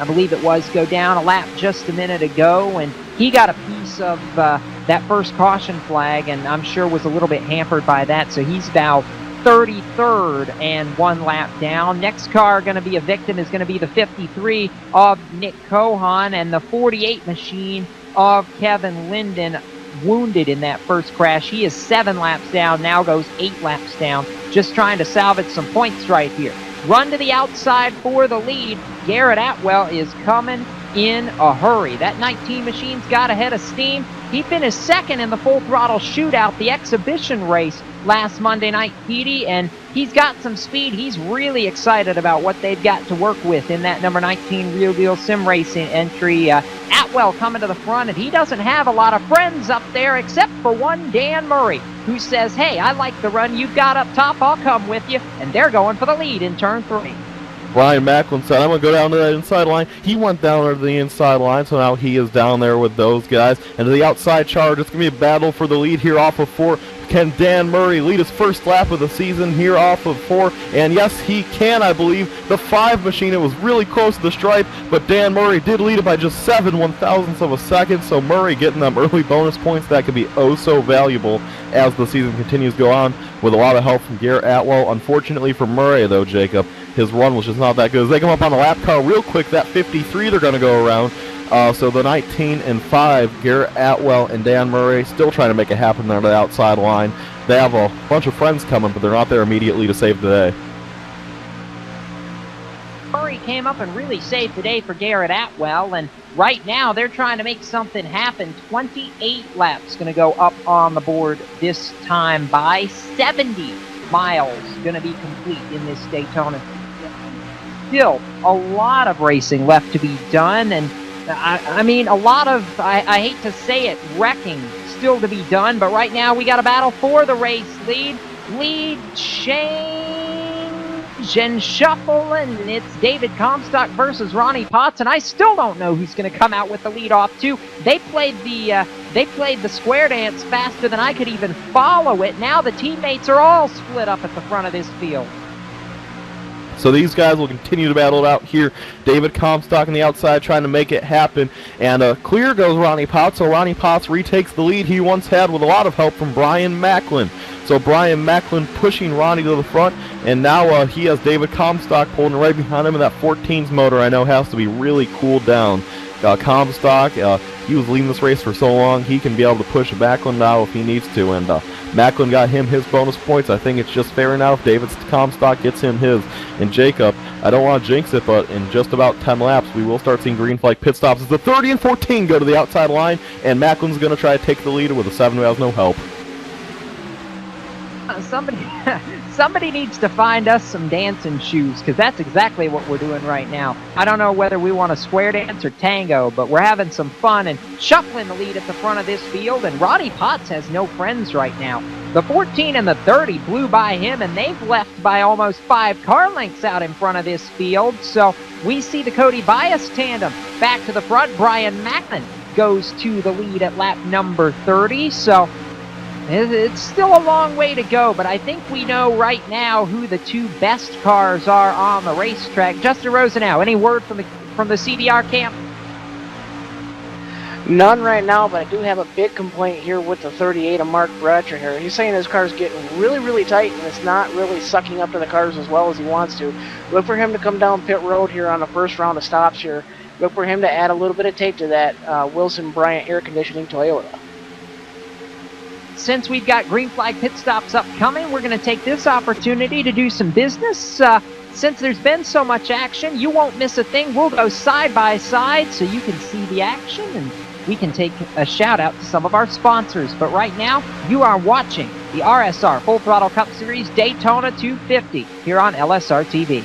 I believe it was, go down a lap just a minute ago, and he got a piece of that first caution flag, and I'm sure was a little bit hampered by that, so he's now 33rd and 1 lap down. Next car going to be a victim is going to be the 53 of Nick Cohan, and the 48 machine of Kevin Linden, wounded in that first crash. He is 7 laps down, now goes 8 laps down, just trying to salvage some points right here. Run to the outside for the lead. Garrett Atwell is coming in a hurry. That 19 machine's got a head of steam. He finished second in the Full Throttle Shootout, the exhibition race last Monday night, Petey, and he's got some speed. He's really excited about what they've got to work with in that number 19 Real Deal Sim Racing entry. Atwell coming to the front, and he doesn't have a lot of friends up there except for one Dan Murray, who says, hey, I like the run you've got up top, I'll come with you, and they're going for the lead in turn 3. Brian Macklin said, I'm going to go down to that inside line. He went down to the inside line, so now he is down there with those guys. And to the outside charge, it's going to be a battle for the lead here off of 4. Can Dan Murray lead his first lap of the season here off of 4? And yes, he can, I believe. The 5 machine, it was really close to the stripe, but Dan Murray did lead it by just 7/1000ths of a second, so Murray getting them early bonus points that could be oh so valuable as the season continues to go on, with a lot of help from Garrett Atwell. Unfortunately for Murray, though, Jacob, his run was just not that good. As they come up on the lap car real quick, that 53 they're going to go around. So the 19 and 5, Garrett Atwell and Dan Murray, still trying to make it happen there on the outside line. They have a bunch of friends coming, but they're not there immediately to save the day. Murray came up and really saved the day for Garrett Atwell, and right now they're trying to make something happen. 28 laps going to go up on the board this time by 70 miles going to be complete in this Daytona. Still a lot of racing left to be done, and I mean, a lot of, I hate to say it, wrecking still to be done, but right now we got a battle for the race lead. Lead change and shuffle, and it's David Comstock versus Ronnie Potts, and I still don't know who's going to come out with the lead off too. They played the square dance faster than I could even follow it. Now the teammates are all split up at the front of this field. So these guys will continue to battle it out here. David Comstock on the outside trying to make it happen. And clear goes Ronnie Potts. So Ronnie Potts retakes the lead he once had with a lot of help from Brian Macklin. So Brian Macklin pushing Ronnie to the front. And now he has David Comstock pulling right behind him. And that 14's motor I know has to be really cooled down. Comstock, he was leading this race for so long, he can be able to push Macklin now if he needs to, and Macklin got him his bonus points. I think it's just fair now if David Comstock gets him his. And Jacob, I don't want to jinx it, but in just about 10 laps, we will start seeing green flag pit stops as the 30 and 14 go to the outside line, and Macklin's going to try to take the lead with a 7 who has no help. Somebody needs to find us some dancing shoes, because that's exactly what we're doing right now. I don't know whether we want to square dance or tango, but we're having some fun and shuffling the lead at the front of this field, and Ronnie Potts has no friends right now. The 14 and the 30 blew by him, and they've left by almost 5 car lengths out in front of this field, so we see the Cody Bias tandem back to the front. Brian Macklin goes to the lead at lap number 30, so it's still a long way to go, but I think we know right now who the 2 best cars are on the racetrack. Justin Rosenau, any word from the CDR camp? None right now, but I do have a big complaint here with the 38 of Mark Bratcher here. He's saying his car's getting really, really tight, and it's not really sucking up to the cars as well as he wants to. Look for him to come down pit road here on the first round of stops here. Look for him to add a little bit of tape to that Wilson Bryant air conditioning Toyota. Since we've got green flag pit stops upcoming, we're going to take this opportunity to do some business. Since there's been so much action, you won't miss a thing. We'll go side by side so you can see the action, and we can take a shout out to some of our sponsors. But right now, you are watching the RSR Full Throttle Cup Series Daytona 250 here on LSRTV.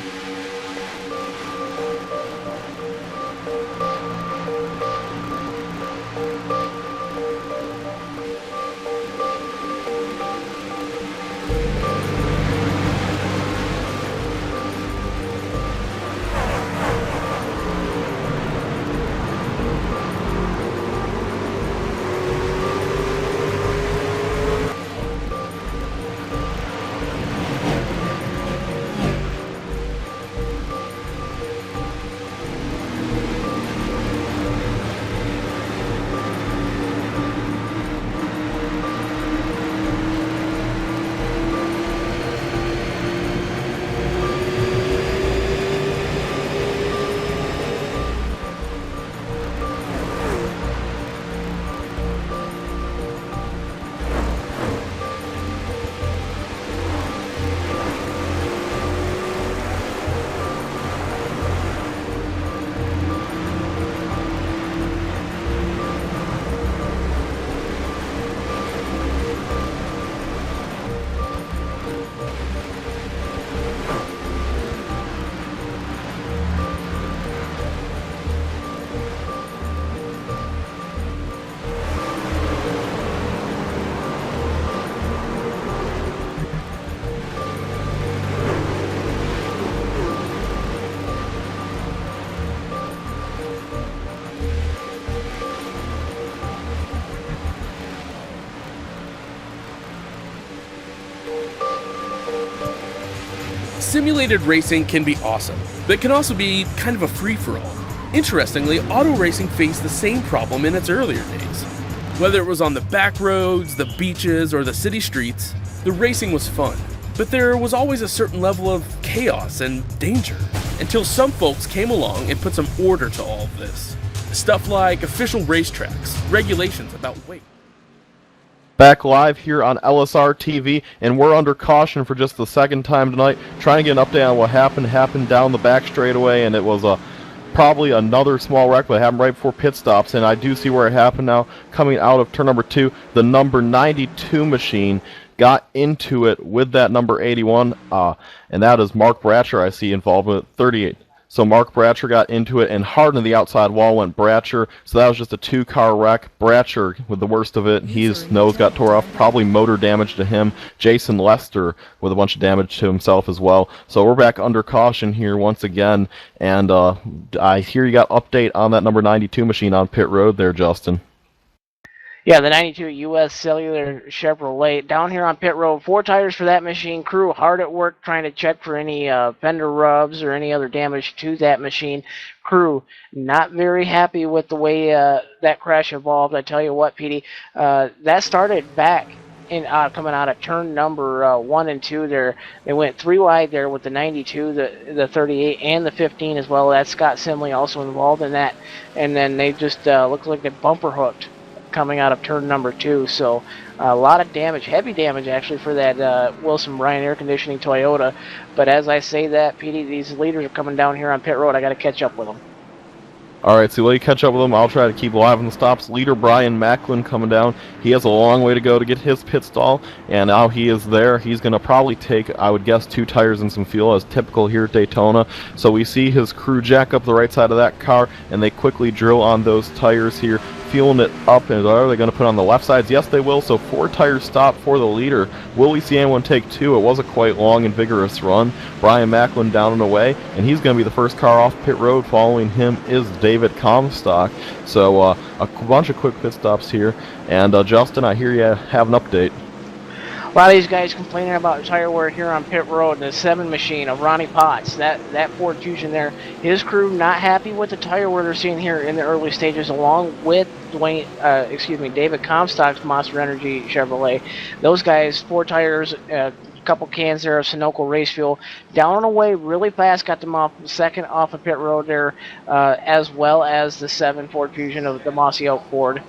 Simulated racing can be awesome, but it can also be kind of a free-for-all. Interestingly, auto racing faced the same problem in its earlier days. Whether it was on the back roads, the beaches, or the city streets, the racing was fun. But there was always a certain level of chaos and danger, until some folks came along and put some order to all of this. Stuff like official racetracks, regulations about weight. Back live here on LSRTV, and we're under caution for just the second time tonight, trying to get an update on what happened down the back straightaway, and it was probably another small wreck, but it happened right before pit stops, and I do see where it happened now. Coming out of turn number 2, the number 92 machine got into it with that number 81, and that is Mark Bratcher I see involved with 38. So Mark Bratcher got into it, and hard into the outside wall went Bratcher. So that was just a 2-car wreck. Bratcher with the worst of it. His nose got tore off, probably motor damage to him. Jason Lester with a bunch of damage to himself as well. So we're back under caution here once again, and I hear you got update on that number 92 machine on pit road there, Justin. Yeah, the 92 U.S. Cellular Chevrolet down here on pit road. 4 tires for that machine. Crew hard at work trying to check for any fender rubs or any other damage to that machine. Crew not very happy with the way that crash evolved. I tell you what, Petey, that started back in coming out of turn number 1 and 2 there. They went 3 wide there with the 92, the 38, and the 15 as well. That's Scott Simley also involved in that. And then they just looked like they bumper hooked coming out of turn number 2, so a lot of damage, heavy damage actually for that Wilson Bryan Air Conditioning Toyota. But as I say that, Petey, these leaders are coming down here on pit road. I got to catch up with them. Alright, so while you catch up with them, I'll try to keep alive on the stops. Leader Brian Macklin coming down. He has a long way to go to get his pit stall, and now he is there. He's going to probably take, I would guess, 2 tires and some fuel, as typical here at Daytona. So we see his crew jack up the right side of that car, and they quickly drill on those tires here, fueling it up. And are they going to put on the left sides? Yes, they will. So 4 tires stop for the leader. Will we see anyone take 2? It was a quite long and vigorous run. Brian Macklin down and away, and he's going to be the first car off pit road. Following him is David Comstock. So a bunch of quick pit stops here. And Justin, I hear you have an update. A lot of these guys complaining about tire wear here on pit road. The 7 machine of Ronnie Potts, that Ford Fusion there, his crew not happy with the tire wear they're seeing here in the early stages, along with David Comstock's Monster Energy Chevrolet. Those guys, 4 tires, couple cans there of Sunoco race fuel, down and away really fast, got them off second off of pit road there, as well as the 7 Ford Fusion of the Mossy Oak Ford.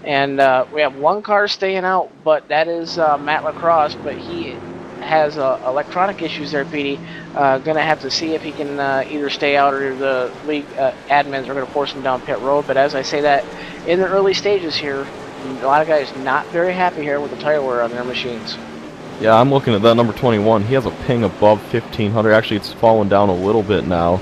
And we have 1 car staying out, but that is Matt Lacrosse, but he has electronic issues there, Petey. Gonna have to see if he can either stay out, or the league admins are gonna force him down pit road. But as I say that, in the early stages here, a lot of guys not very happy here with the tire wear on their machines. Yeah, I'm looking at that number 21. He has a ping above 1500. Actually, it's fallen down a little bit now.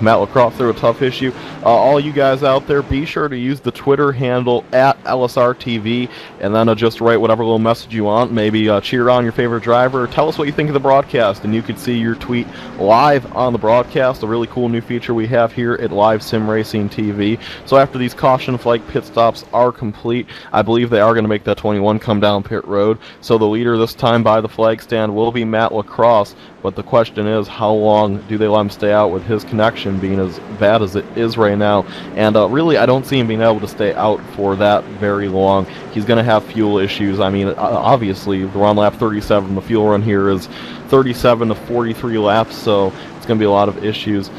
Matt Lacrosse through a tough issue. All you guys out there, be sure to use the Twitter handle at LSRTV, and then just write whatever little message you want. Maybe cheer on your favorite driver. Tell us what you think of the broadcast, and you can see your tweet live on the broadcast. A really cool new feature we have here at Live Sim Racing TV. So after these caution flag pit stops are complete, I believe they are going to make that 21 come down pit road. So the leader this time by the flag stand will be Matt Lacrosse. But the question is, how long do they let him stay out with his connection being as bad as it is right now? And really, I don't see him being able to stay out for that very long. He's going to have fuel issues. I mean, obviously, we're on lap 37. The fuel run here is 37 to 43 laps, so it's going to be a lot of issues.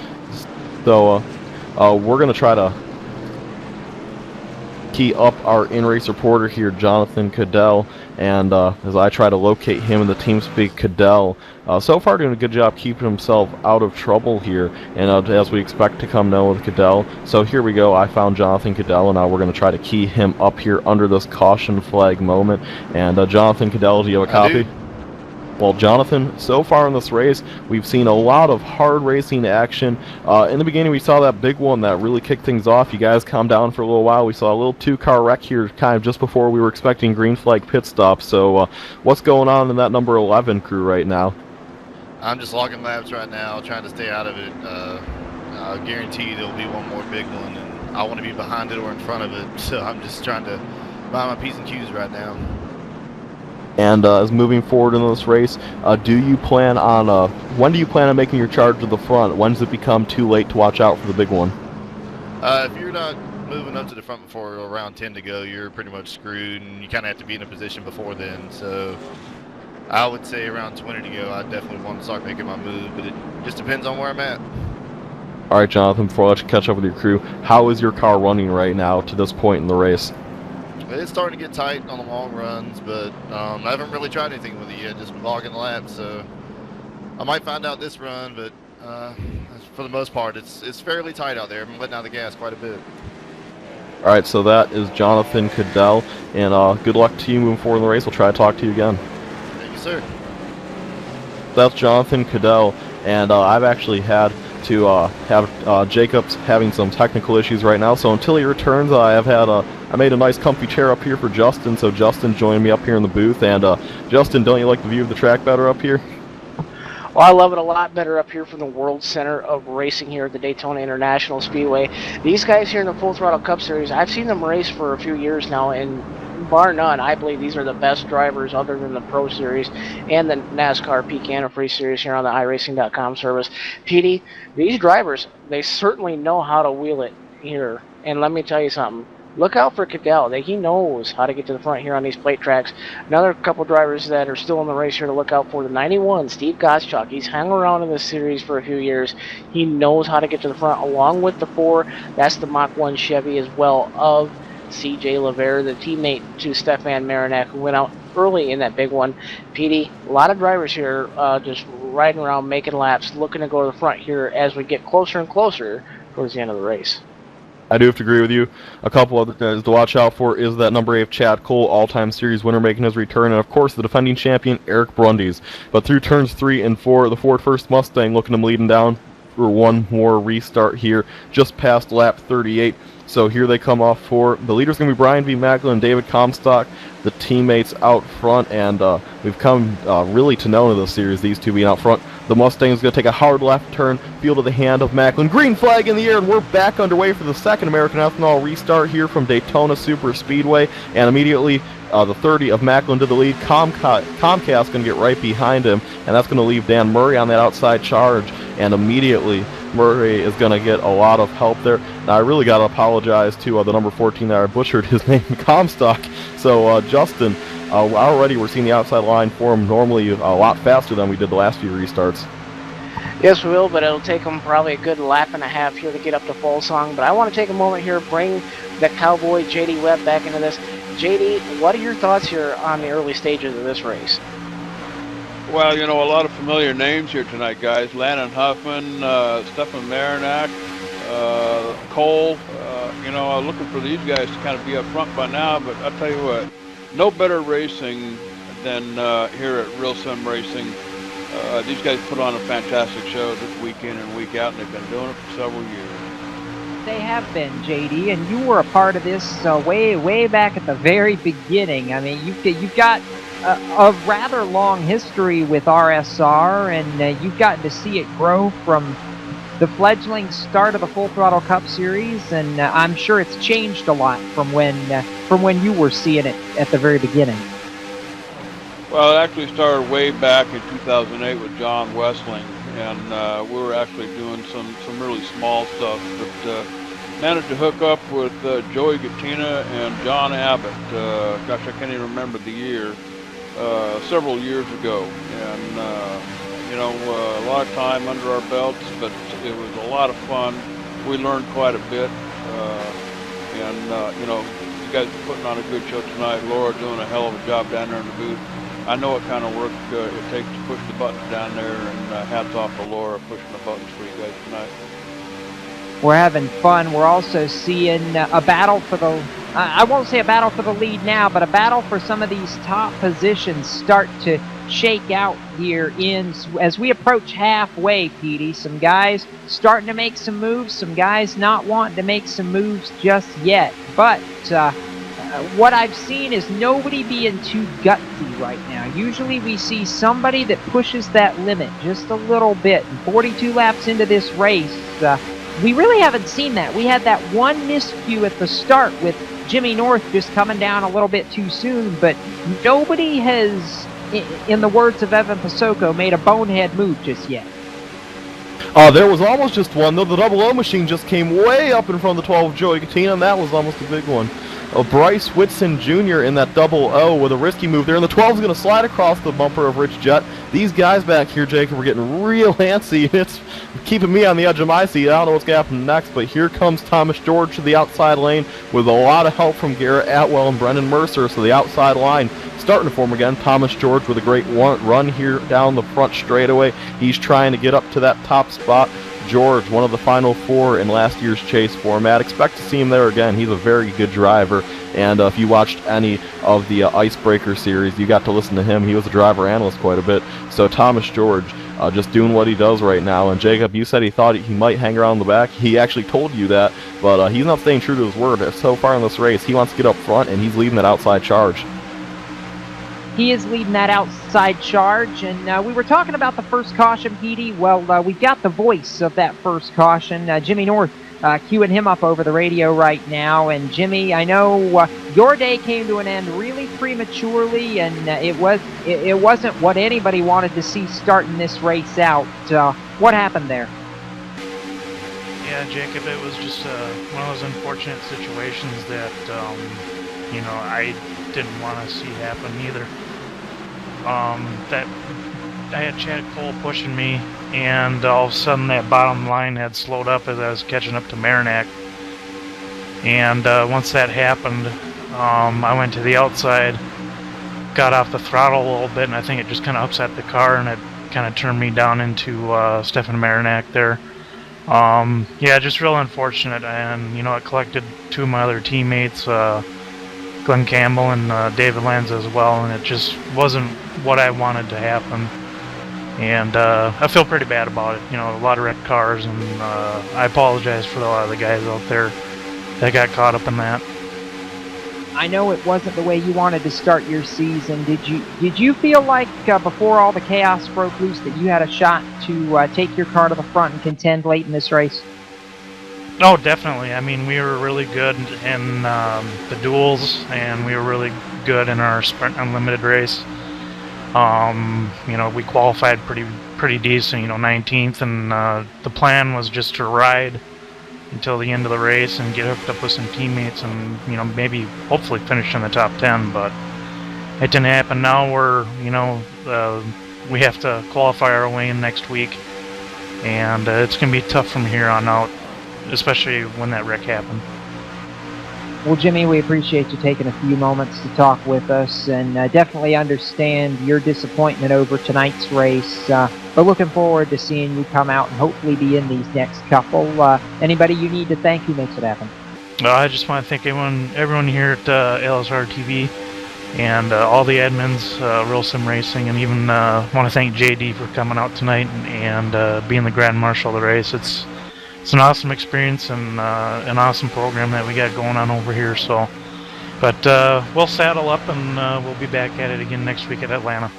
So we're going to try to key up our in-race reporter here, Jonathan Cadell, and as I try to locate him in the TeamSpeak, Cadell, so far doing a good job keeping himself out of trouble here, and as we expect to come now with Cadell. So here we go, I found Jonathan Cadell, and now we're going to try to key him up here under this caution flag moment. And Jonathan Cadell, do you have a copy? Well, Jonathan, so far in this race, we've seen a lot of hard racing action. In the beginning, we saw that big one that really kicked things off. You guys calmed down for a little while. We saw a little 2-car wreck here kind of just before we were expecting green flag pit stop. So what's going on in that number 11 crew right now? I'm just logging laps right now, trying to stay out of it. I guarantee there'll be one more big one, and I want to be behind it or in front of it. So I'm just trying to buy my P's and Q's right now. And as moving forward in this race, do you plan on when do you plan on making your charge to the front? When does it become too late to watch out for the big one? If you're not moving up to the front before around 10 to go, you're pretty much screwed, and you kind of have to be in a position before then. So I would say around 20 to go, I definitely want to start making my move, but it just depends on where I'm at. All right, Jonathan, before I let you catch up with your crew, how is your car running right now to this point in the race? It's starting to get tight on the long runs, but I haven't really tried anything with it yet, just logging laps. So I might find out this run, but for the most part, it's fairly tight out there. I'm letting out the gas quite a bit. All right, so that is Jonathan Cadell, and good luck to you moving forward in the race. We'll try to talk to you again. Thank you, sir. That's Jonathan Cadell, and I've actually had to have Jacob's having some technical issues right now, so until he returns, I made a nice comfy chair up here for Justin, so Justin joined me up here in the booth. And Justin, don't you like the view of the track better up here? Well, I love it a lot better up here from the World Center of Racing here at the Daytona International Speedway. These guys here in the Full Throttle Cup Series, I've seen them race for a few years now, and bar none, I believe these are the best drivers other than the Pro Series and the NASCAR Peak Antifreeze Series here on the iRacing.com service. Petey, these drivers, they certainly know how to wheel it here. And let me tell you something. Look out for Cadell. He knows how to get to the front here on these plate tracks. Another couple drivers that are still in the race here to look out for, the 91, Steve Gottschalk. He's hung around in this series for a few years. He knows how to get to the front, along with the 4. That's the Mach 1 Chevy as well of C.J. Lavere, the teammate to Stefan Marinak, who went out early in that big one. Petey, a lot of drivers here just riding around, making laps, looking to go to the front here as we get closer and closer towards the end of the race. I do have to agree with you. A couple other guys to watch out for is that number 8 Chad Cole, all-time series winner, making his return, and of course the defending champion Eric Brundys. But through turns 3 and 4, the Ford First Mustang looking him leading down for one more restart here, just past lap 38. So here they come off for the leader's going to be Brian V. Macklin and David Comstock, the teammates out front, and we've come really to know in this series, these two being out front. The Mustang is going to take a hard left turn, field to the hand of Macklin. Green flag in the air, and we're back underway for the second American Ethanol restart here from Daytona Super Speedway. And immediately, the 30 of Macklin to the lead. Comcast going to get right behind him, and that's going to leave Dan Murray on that outside charge. And immediately, Murray is going to get a lot of help there. Now, I really got to apologize to the number 14 there. I butchered his name, Comstock. So, Justin, already we're seeing the outside line for him normally a lot faster than we did the last few restarts. Yes, we will, but it'll take them probably a good lap and a half here to get up to Folsong. But I want to take a moment here, bring the Cowboy J.D. Webb back into this. J.D., what are your thoughts here on the early stages of this race? Well, you know, a lot of familiar names here tonight, guys. Landon Huffman, Stefan Marinak, Cole. You know, I'm looking for these guys to kind of be up front by now, but I'll tell you what, no better racing than here at Real Sim Racing. These guys put on a fantastic show this week in and week out, and they've been doing it for several years. They have been, JD, and you were a part of this way back at the very beginning. I mean, you've got a rather long history with RSR, and you've gotten to see it grow from the fledgling start of the Full Throttle Cup Series, and I'm sure it's changed a lot from when you were seeing it at the very beginning. Well, it actually started way back in 2008 with John Westling, and we were actually doing some really small stuff, but managed to hook up with Joey Gattina and John Abbott. Gosh, I can't even remember the year. Several years ago, and you know, a lot of time under our belts, but it was a lot of fun. We learned quite a bit, and you know, you guys are putting on a good show tonight. Laura doing a hell of a job down there in the booth. I know what kind of work it takes to push the buttons down there, and hats off to Laura pushing the buttons for you guys tonight. We're having fun. We're also seeing a battle for the, I won't say a battle for the lead now, but a battle for some of these top positions start to shake out here as we approach halfway, Petey. Some guys starting to make some moves, some guys not wanting to make some moves just yet. But what I've seen is nobody being too gutsy right now. Usually we see somebody that pushes that limit just a little bit. And 42 laps into this race, we really haven't seen that. We had that one miscue at the start with Jimmy North just coming down a little bit too soon, but nobody has, in the words of Evan Pasoko, made a bonehead move just yet. There was almost just one, though. The double O machine just came way up in front of the 12 of Joey Katina, and that was almost a big one. Bryce Whitson Jr. in that double O with a risky move there, and the 12 is going to slide across the bumper of Rich Jet. These guys back here, Jacob, are getting real antsy. It's keeping me on the edge of my seat. I don't know what's going to happen next, but here comes Thomas George to the outside lane with a lot of help from Garrett Atwell and Brendan Mercer, so the outside line starting to form again. Thomas George with a great run here down the front straightaway. He's trying to get up to that top spot. George, one of the final 4 in last year's chase format. Expect to see him there again. He's a very good driver, and if you watched any of the Icebreaker series, you got to listen to him. He was a driver analyst quite a bit. So Thomas George just doing what he does right now. And Jacob, you said he thought he might hang around the back. He actually told you that, but he's not staying true to his word. So far in this race, he wants to get up front, and he's leading that outside charge. He is leading that outside charge, and we were talking about the first caution, Petey. Well, we've got the voice of that first caution, Jimmy North, queuing him up over the radio right now. And Jimmy, I know your day came to an end really prematurely, and it wasn't what anybody wanted to see starting this race out. What happened there? Yeah, Jacob, it was just one of those unfortunate situations that I didn't want to see happen either. That I had Chad Cole pushing me, and all of a sudden that bottom line had slowed up as I was catching up to Marinac. And once that happened, I went to the outside, got off the throttle a little bit, and I think it just kind of upset the car, and it kind of turned me down into Stefan Marinac there. Yeah, just real unfortunate, and it collected 2 of my other teammates, Glenn Campbell and David Lanza as well, and it just wasn't what I wanted to happen. And I feel pretty bad about it. A lot of wrecked cars, and I apologize for a lot of the guys out there that got caught up in that. I know it wasn't the way you wanted to start your season. Did you feel like before all the chaos broke loose that you had a shot to take your car to the front and contend late in this race? Oh, definitely. I mean, we were really good in the duels, and we were really good in our Sprint Unlimited race. We qualified pretty decent, 19th, and the plan was just to ride until the end of the race and get hooked up with some teammates and, maybe hopefully finish in the top 10, but it didn't happen. Now we're, we have to qualify our way in next week, and it's going to be tough from here on out, especially when that wreck happened. Well, Jimmy, we appreciate you taking a few moments to talk with us, and definitely understand your disappointment over tonight's race, but looking forward to seeing you come out and hopefully be in these next couple. Anybody you need to thank who makes it happen? I just want to thank everyone here at LSRTV and all the admins, Real Sim Racing, and even want to thank JD for coming out tonight and being the Grand Marshal of the race. It's an awesome experience and an awesome program that we got going on over here. So, but we'll saddle up and we'll be back at it again next week at Atlanta.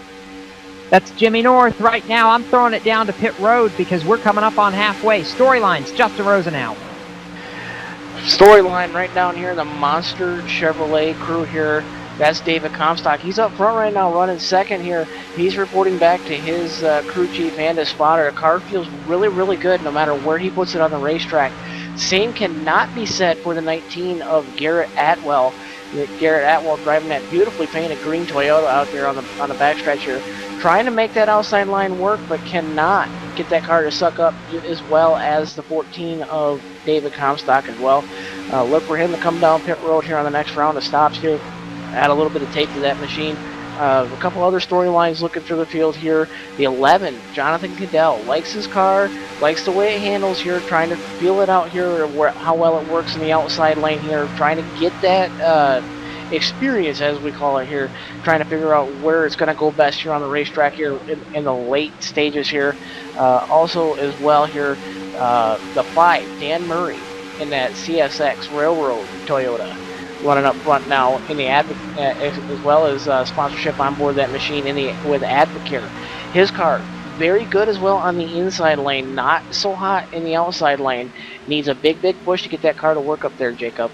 That's Jimmy North. Right now, I'm throwing it down to pit road because we're coming up on halfway. Storylines, Justin Rosenau. Storyline right down here, the Monster Chevrolet crew here. That's David Comstock. He's up front right now, running second here. He's reporting back to his crew chief and his spotter. The car feels really, really good no matter where he puts it on the racetrack. Same cannot be said for the 19 of Garrett Atwell. Garrett Atwell driving that beautifully painted green Toyota out there on the backstretch here. Trying to make that outside line work, but cannot get that car to suck up as well as the 14 of David Comstock as well. Look for him to come down pit road here on the next round of stops here. Add a little bit of tape to that machine. A couple other storylines looking through the field here. The 11, Jonathan Cadell, likes his car, likes the way it handles here, trying to feel it out here, how well it works in the outside lane here, trying to get that experience, as we call it here, trying to figure out where it's going to go best here on the racetrack here in the late stages here. Also as well here, the 5, Dan Murray in that CSX Railroad Toyota, running up front now in the as well as sponsorship on board that machine with Advocare. His car very good as well on the inside lane, not so hot in the outside lane. Needs a big push to get that car to work up there, Jacob.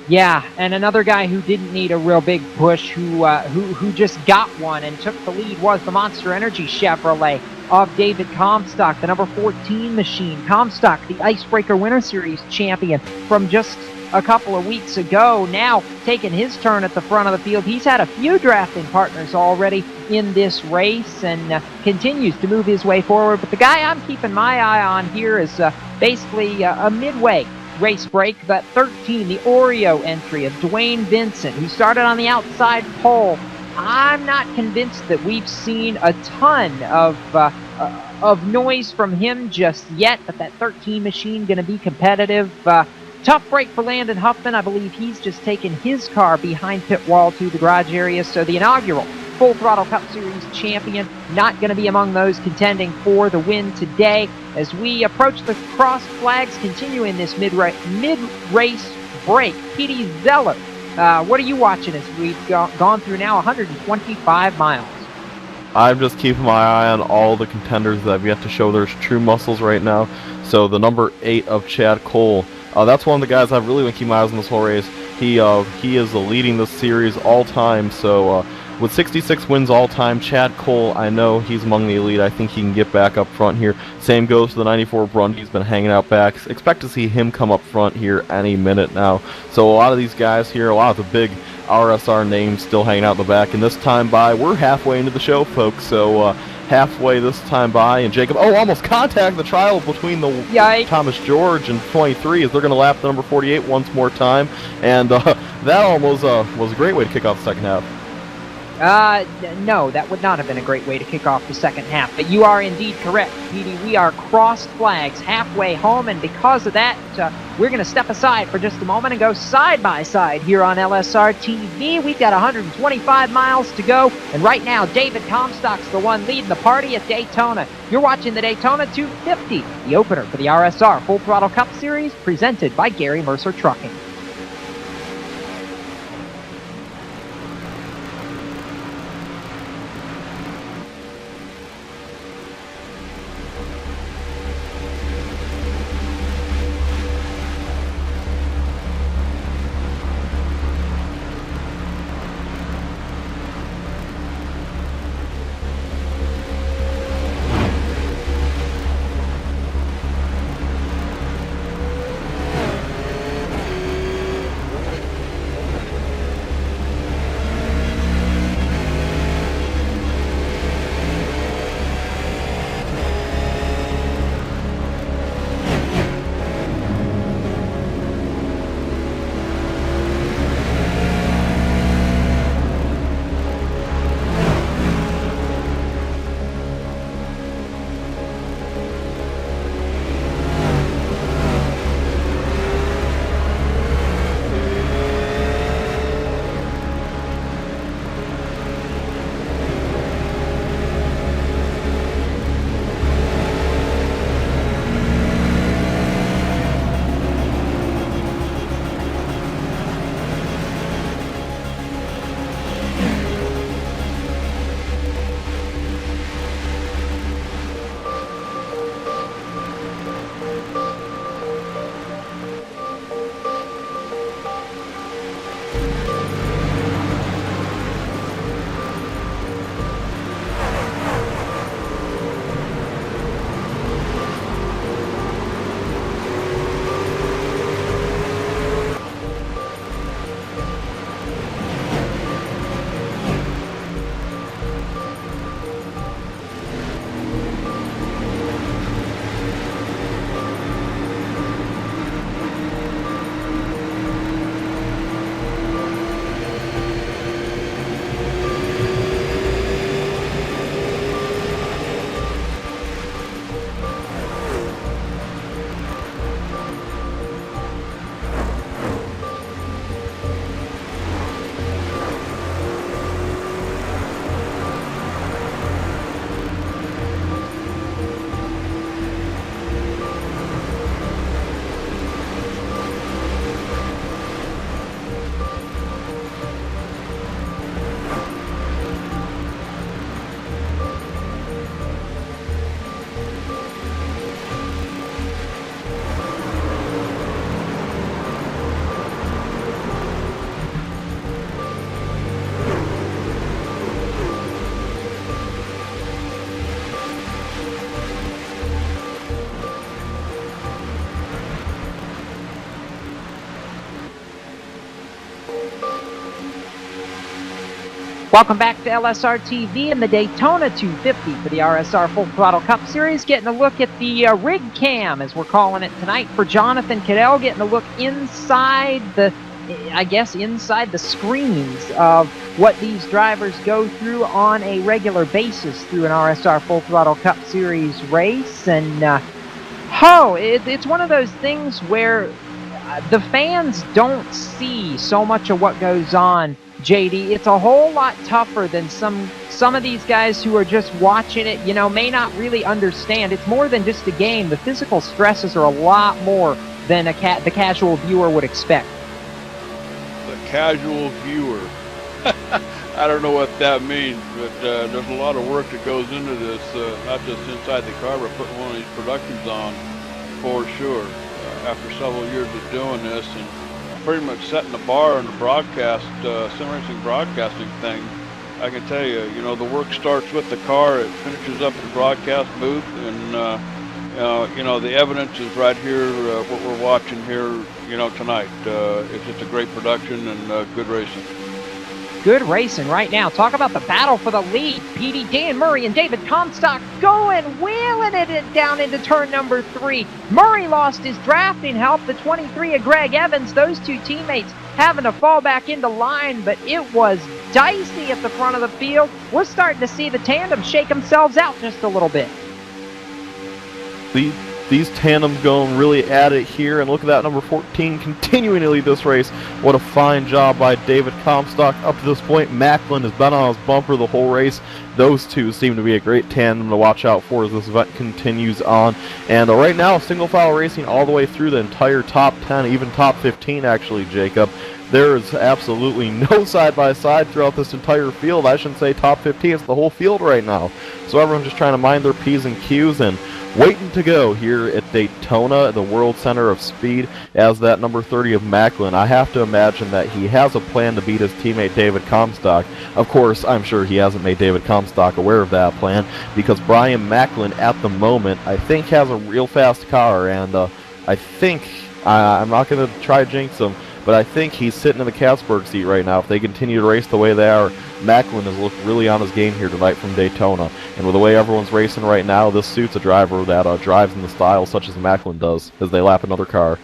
Yeah, and another guy who didn't need a real big push, who just got one and took the lead, was the Monster Energy Chevrolet of David Comstock, the number 14 machine. Comstock, the Icebreaker Winter Series champion from just a couple of weeks ago, now taking his turn at the front of the field. He's had a few drafting partners already in this race and continues to move his way forward. But the guy I'm keeping my eye on here is basically a midway race break, that 13, the Oreo entry of Dwayne Vincent, who started on the outside pole. I'm not convinced that we've seen a ton of noise from him just yet, but that 13 machine going to be competitive. Tough break for Landon Huffman. I believe he's just taken his car behind pit wall to the garage area, so the inaugural Full Throttle Cup Series champion not going to be among those contending for the win today. As we approach the cross flags, continuing this mid-race break, Petey Zeller, what are you watching as we've gone through now 125 miles? I'm just keeping my eye on all the contenders that have yet to show their true muscles right now. So the number 8 of Chad Cole, that's one of the guys I've really been keeping my eyes on this whole race. He is leading this series all time. So with 66 wins all time, Chad Cole, I know he's among the elite. I think he can get back up front here. Same goes to the 94 Brund. He's been hanging out back. Expect to see him come up front here any minute now. So a lot of these guys here, a lot of the big RSR names still hanging out in the back. And this time by, we're halfway into the show, folks. So halfway this time by, and Jacob, almost contact the trial between the Thomas George and 23 as they're going to lap the number 48 once more time. And that almost was a great way to kick off the second half. No, that would not have been a great way to kick off the second half, but you are indeed correct, Petey. We are crossed flags halfway home, and because of that, we're going to step aside for just a moment and go side by side here on LSR TV. We've got 125 miles to go, and right now, David Comstock's the one leading the party at Daytona. You're watching the Daytona 250, the opener for the RSR Full Throttle Cup Series, presented by Garry Mercer Trucking. Welcome back to LSRTV and the Daytona 250 for the RSR Full Throttle Cup Series. Getting a look at the rig cam, as we're calling it tonight, for Jonathan Cadell. Getting a look inside the, inside the screens of what these drivers go through on a regular basis through an RSR Full Throttle Cup Series race. And, it's one of those things where the fans don't see so much of what goes on, JD. It's a whole lot tougher than some of these guys who are just watching it, may not really understand. It's more than just a game. The physical stresses are a lot more than the casual viewer would expect. The casual viewer. I don't know what that means, but there's a lot of work that goes into this, not just inside the car, but putting one of these productions on, for sure. After several years of doing this and pretty much setting the bar in the broadcast, sim racing broadcasting thing, I can tell you, the work starts with the car, it finishes up in the broadcast booth, and the evidence is right here, what we're watching here, tonight. It's just a great production and good racing. Good racing right now. Talk about the battle for the lead. PD, Dan Murray, and David Comstock wheeling it down into turn number 3. Murray lost his drafting help, the 23 of Greg Evans. Those two teammates having to fall back into line, but it was dicey at the front of the field. We're starting to see the tandem shake themselves out just a little bit. These tandems going really at it here, and look at that, number 14 continuing to lead this race. What a fine job by David Comstock up to this point. Macklin has been on his bumper the whole race. Those two seem to be a great tandem to watch out for as this event continues on. And right now, single file racing all the way through the entire top 10, even top 15 actually, Jacob. There is absolutely no side-by-side throughout this entire field. I shouldn't say top 15, it's the whole field right now. So everyone's just trying to mind their P's and Q's and waiting to go here at Daytona, the World Center of Speed, as that number 30 of Macklin. I have to imagine that he has a plan to beat his teammate David Comstock. Of course, I'm sure he hasn't made David Comstock aware of that plan, because Brian Macklin at the moment, I think, has a real fast car, and I think, I'm not going to try to jinx him, but I think he's sitting in the Catsburg seat right now. If they continue to race the way they are, Macklin has looked really on his game here tonight from Daytona. And with the way everyone's racing right now, this suits a driver that drives in the style such as Macklin does as they lap another car.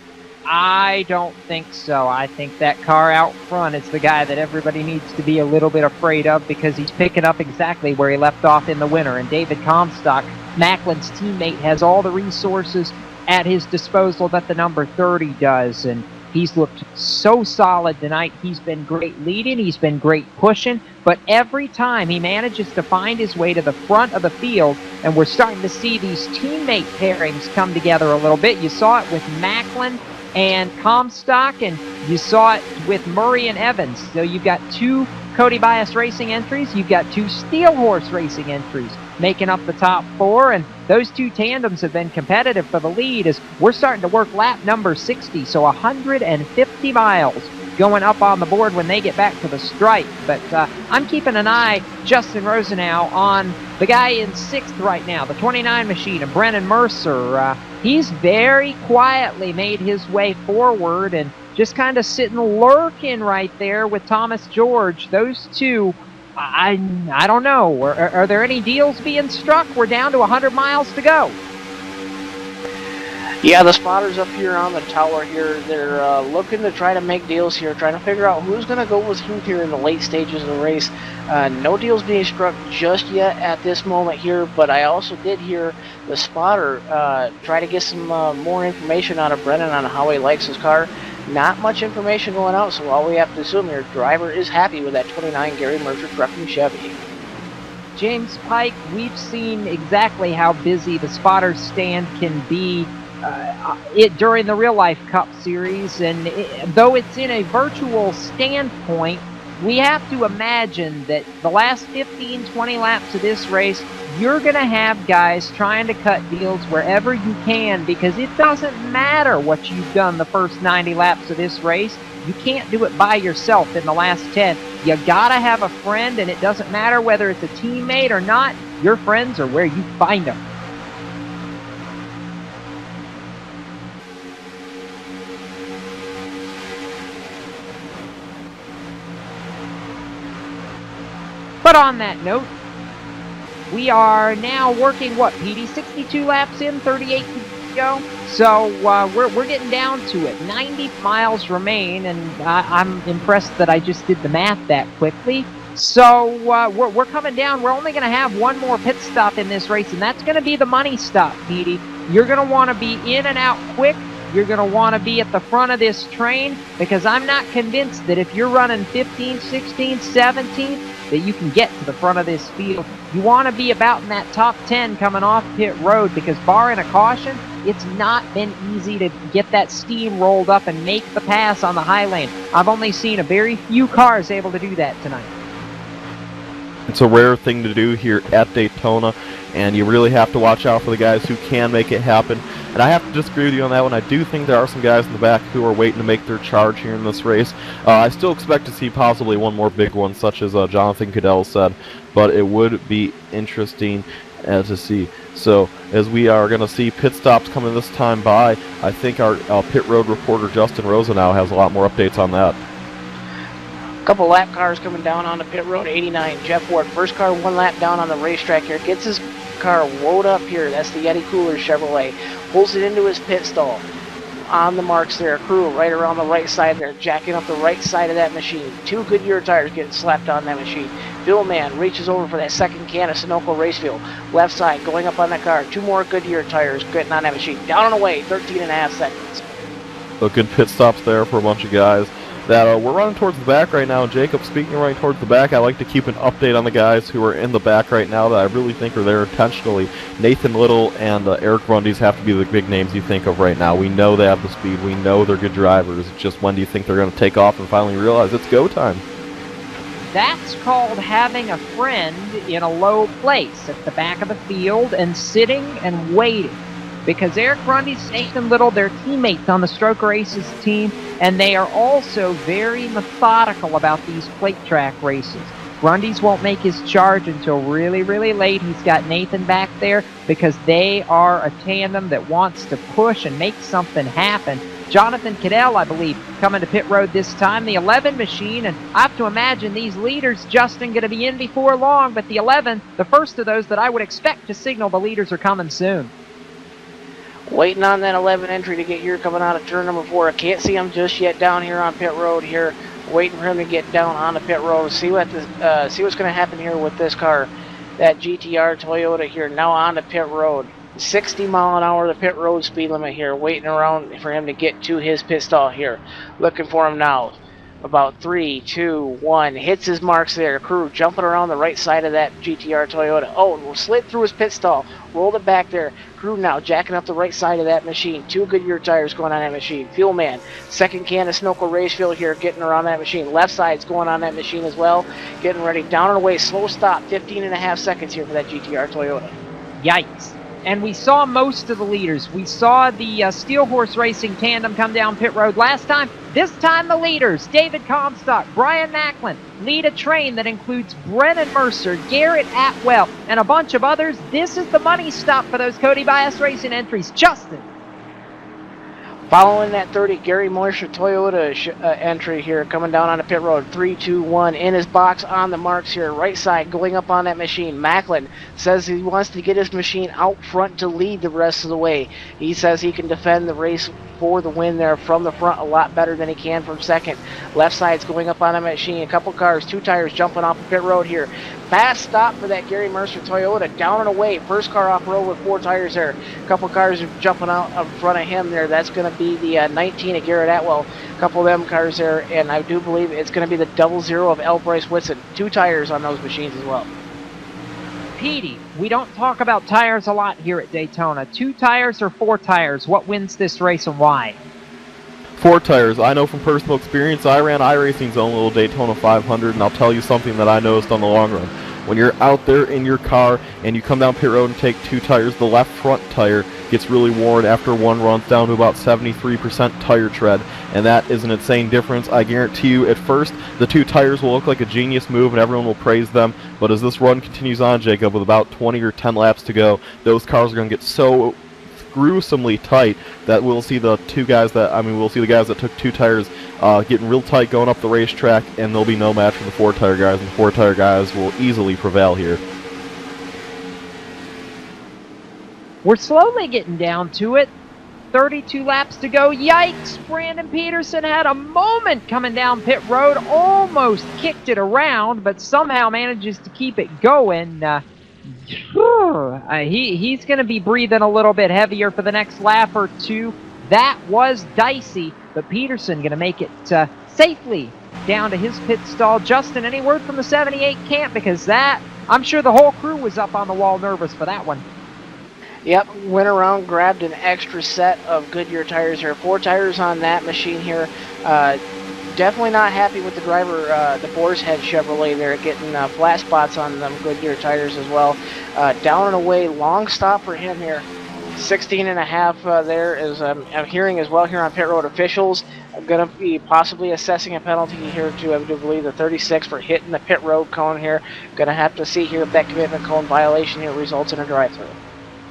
I don't think so. I think that car out front is the guy that everybody needs to be a little bit afraid of, because he's picking up exactly where he left off in the winter. And David Comstock, Macklin's teammate, has all the resources at his disposal that the number 30 does. And he's looked so solid tonight. He's been great leading. He's been great pushing. But every time he manages to find his way to the front of the field, and we're starting to see these teammate pairings come together a little bit. You saw it with Macklin and Comstock, and you saw it with Murray and Evans. So you've got two Cody Bias Racing entries. You've got two Steel Horse Racing entries making up the top 4, and those two tandems have been competitive for the lead as we're starting to work lap number 60, so 150 miles going up on the board when they get back to the stripe. But I'm keeping an eye, Justin Rosenau, on the guy in 6th right now, the 29 machine of Brennan Mercer. He's very quietly made his way forward and just kind of sitting lurking right there with Thomas George. Those two, I don't know. Are there any deals being struck? We're down to 100 miles to go. Yeah, the spotters up here on the tower here, they're looking to try to make deals here, trying to figure out who's going to go with who here in the late stages of the race. No deals being struck just yet at this moment here, but I also did hear the spotter try to get some more information out of Brennan on how he likes his car. Not much information going out, so all we have to assume here, driver is happy with that 29 Garry Mercer trucking Chevy. James Pike, we've seen exactly how busy the spotter stand can be during the Real Life Cup Series, and though it's in a virtual standpoint, we have to imagine that the last 15, 20 laps of this race, you're going to have guys trying to cut deals wherever you can, because it doesn't matter what you've done the first 90 laps of this race. You can't do it by yourself in the last 10. You got to have a friend, and it doesn't matter whether it's a teammate or not. Your friends are where you find them. But on that note, we are now working, what, PD? 62 laps in, 38 to go. So we're getting down to it. 90 miles remain, and I'm impressed that I just did the math that quickly. So we're coming down. We're only going to have one more pit stop in this race, and that's going to be the money stop, Petey. You're going to want to be in and out quick. You're going to want to be at the front of this train, because I'm not convinced that if you're running 15, 16, 17, that you can get to the front of this field. You want to be about in that top 10 coming off pit road, because barring a caution, it's not been easy to get that steam rolled up and make the pass on the high lane. I've only seen a very few cars able to do that tonight. It's a rare thing to do here at Daytona, and you really have to watch out for the guys who can make it happen. And I have to disagree with you on that one. I do think there are some guys in the back who are waiting to make their charge here in this race. I still expect to see possibly one more big one, such as Jonathan Cadell said, but it would be interesting to see. So, as we are going to see pit stops coming this time by, I think our pit road reporter Justin Rosa now has a lot more updates on that. Couple lap cars coming down on the pit road. 89 Jeff Ward, first car 1 lap down on the racetrack here, gets his car woed up here. That's the Yeti Cooler Chevrolet. Pulls it into his pit stall. On the marks there, crew right around the right side there, jacking up the right side of that machine. 2 Goodyear tires getting slapped on that machine. Bill Man reaches over for that second can of Sunoco race fuel. Left side going up on that car. 2 more Goodyear tires getting on that machine. Down and away, 13.5 seconds. So good pit stops there for a bunch of guys. That we're running towards the back right now. And Jacob, speaking of running towards the back, I like to keep an update on the guys who are in the back right now that I really think are there intentionally. Nathan Little and Eric Brundys have to be the big names you think of right now. We know they have the speed. We know they're good drivers. Just when do you think they're going to take off and finally realize it's go time? That's called having a friend in a low place at the back of the field and sitting and waiting. Because Eric Brundys, Nathan Little, they're teammates on the Stroker Aces team, and they are also very methodical about these plate track races. Brundys won't make his charge until really, really late. He's got Nathan back there because they are a tandem that wants to push and make something happen. Jonathan Cadell, I believe, coming to pit road this time, the 11 machine, and I have to imagine these leaders, Justin, going to be in before long, but the 11, the first of those that I would expect to signal the leaders are coming soon. Waiting on that 11 entry to get here coming out of turn number 4. I can't see him just yet down here on pit road here. Waiting for him to get down on the pit road. See what's going to happen here with this car. That GTR Toyota here now on the pit road. 60 mile an hour the pit road speed limit here. Waiting around for him to get to his pit stall here. Looking for him now. About 3, 2, 1. Hits his marks there. Crew jumping around the right side of that GTR Toyota. Oh, slid through his pit stall. Rolled it back there. Crew now jacking up the right side of that machine. 2 Goodyear tires going on that machine. Fuel Man. Second can of Sunoco race fuel here getting around that machine. Left side's going on that machine as well. Getting ready. Down and away. Slow stop. 15.5 seconds here for that GTR Toyota. Yikes. And we saw most of the leaders. We saw the Steel Horse Racing tandem come down pit road last time. This time the leaders, David Comstock, Brian Macklin, lead a train that includes Brennan Mercer, Garrett Atwell, and a bunch of others. This is the money stop for those Cody Bias Racing entries. Justin. Following that 30, Garry Mercer Toyota entry here, coming down on the pit road. 3, 2, 1, in his box on the marks here. Right side, going up on that machine. Macklin says he wants to get his machine out front to lead the rest of the way. He says he can defend the race for the win there from the front a lot better than he can from second. Left side's going up on the machine. A couple cars, 2 tires jumping off the pit road here. Fast stop for that Garry Mercer Toyota. Down and away. First car off road with 4 tires there. A couple cars are jumping out in front of him there. That's going to be the 19 of Garrett Atwell. A couple of them cars there. And I do believe it's going to be the 00 of L. Bryce Whitson. 2 tires on those machines as well. Petey, we don't talk about tires a lot here at Daytona. 2 tires or 4 tires? What wins this race and why? 4 tires. I know from personal experience, I ran iRacing's own little Daytona 500, and I'll tell you something that I noticed on the long run. When you're out there in your car and you come down pit road and take 2 tires, the left front tire gets really worn after one run down to about 73% tire tread, and that is an insane difference. I guarantee you at first the 2 tires will look like a genius move and everyone will praise them, but as this run continues on, Jacob, with about 20 or 10 laps to go, those cars are going to get so gruesomely tight that we'll see the guys that took 2 tires getting real tight going up the racetrack, and there'll be no match for the 4-tire guys, and the 4-tire guys will easily prevail here. We're slowly getting down to it. 32 laps to go. Yikes! Brandon Peterson had a moment coming down pit road, almost kicked it around, but somehow manages to keep it going. He's going to be breathing a little bit heavier for the next lap or two. That was dicey, but Peterson going to make it safely down to his pit stall. Justin, any word from the 78 camp? Because that, I'm sure the whole crew was up on the wall nervous for that one. Yep, went around, grabbed an extra set of Goodyear tires here. 4 tires on that machine here. Definitely not happy with the driver, the Boar's Head Chevrolet there, getting flat spots on them Goodyear tires as well. Down and away, long stop for him here. 16.5 there, as I'm hearing as well here on pit road officials. I'm going to be possibly assessing a penalty here to, I do believe, the 36 for hitting the pit road cone here. Going to have to see here if that commitment cone violation here results in a drive-through.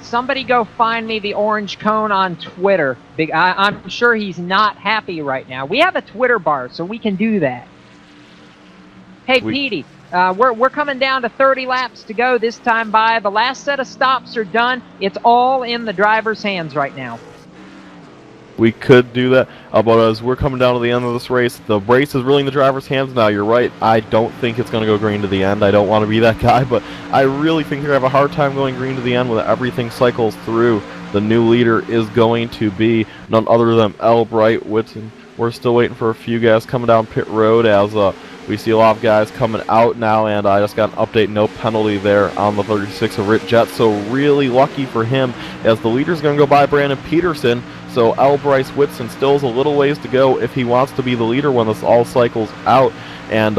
Somebody go find me the orange cone on Twitter. I'm sure he's not happy right now. We have a Twitter bar, so we can do that. Hey, Petey, we're coming down to 30 laps to go this time by. The last set of stops are done. It's all in the driver's hands right now. We could do that, but as we're coming down to the end of this race, the race is really in the driver's hands now. You're right. I don't think it's going to go green to the end. I don't want to be that guy, but I really think they're going to have a hard time going green to the end when everything cycles through. The new leader is going to be none other than Albright Whitson. We're still waiting for a few guys coming down pit road as we see a lot of guys coming out now, and I just got an update, no penalty there on the 36 of Rit Jet, so really lucky for him as the leader's going to go by Brandon Peterson. So Bryce Whitson still has a little ways to go if he wants to be the leader when this all cycles out. And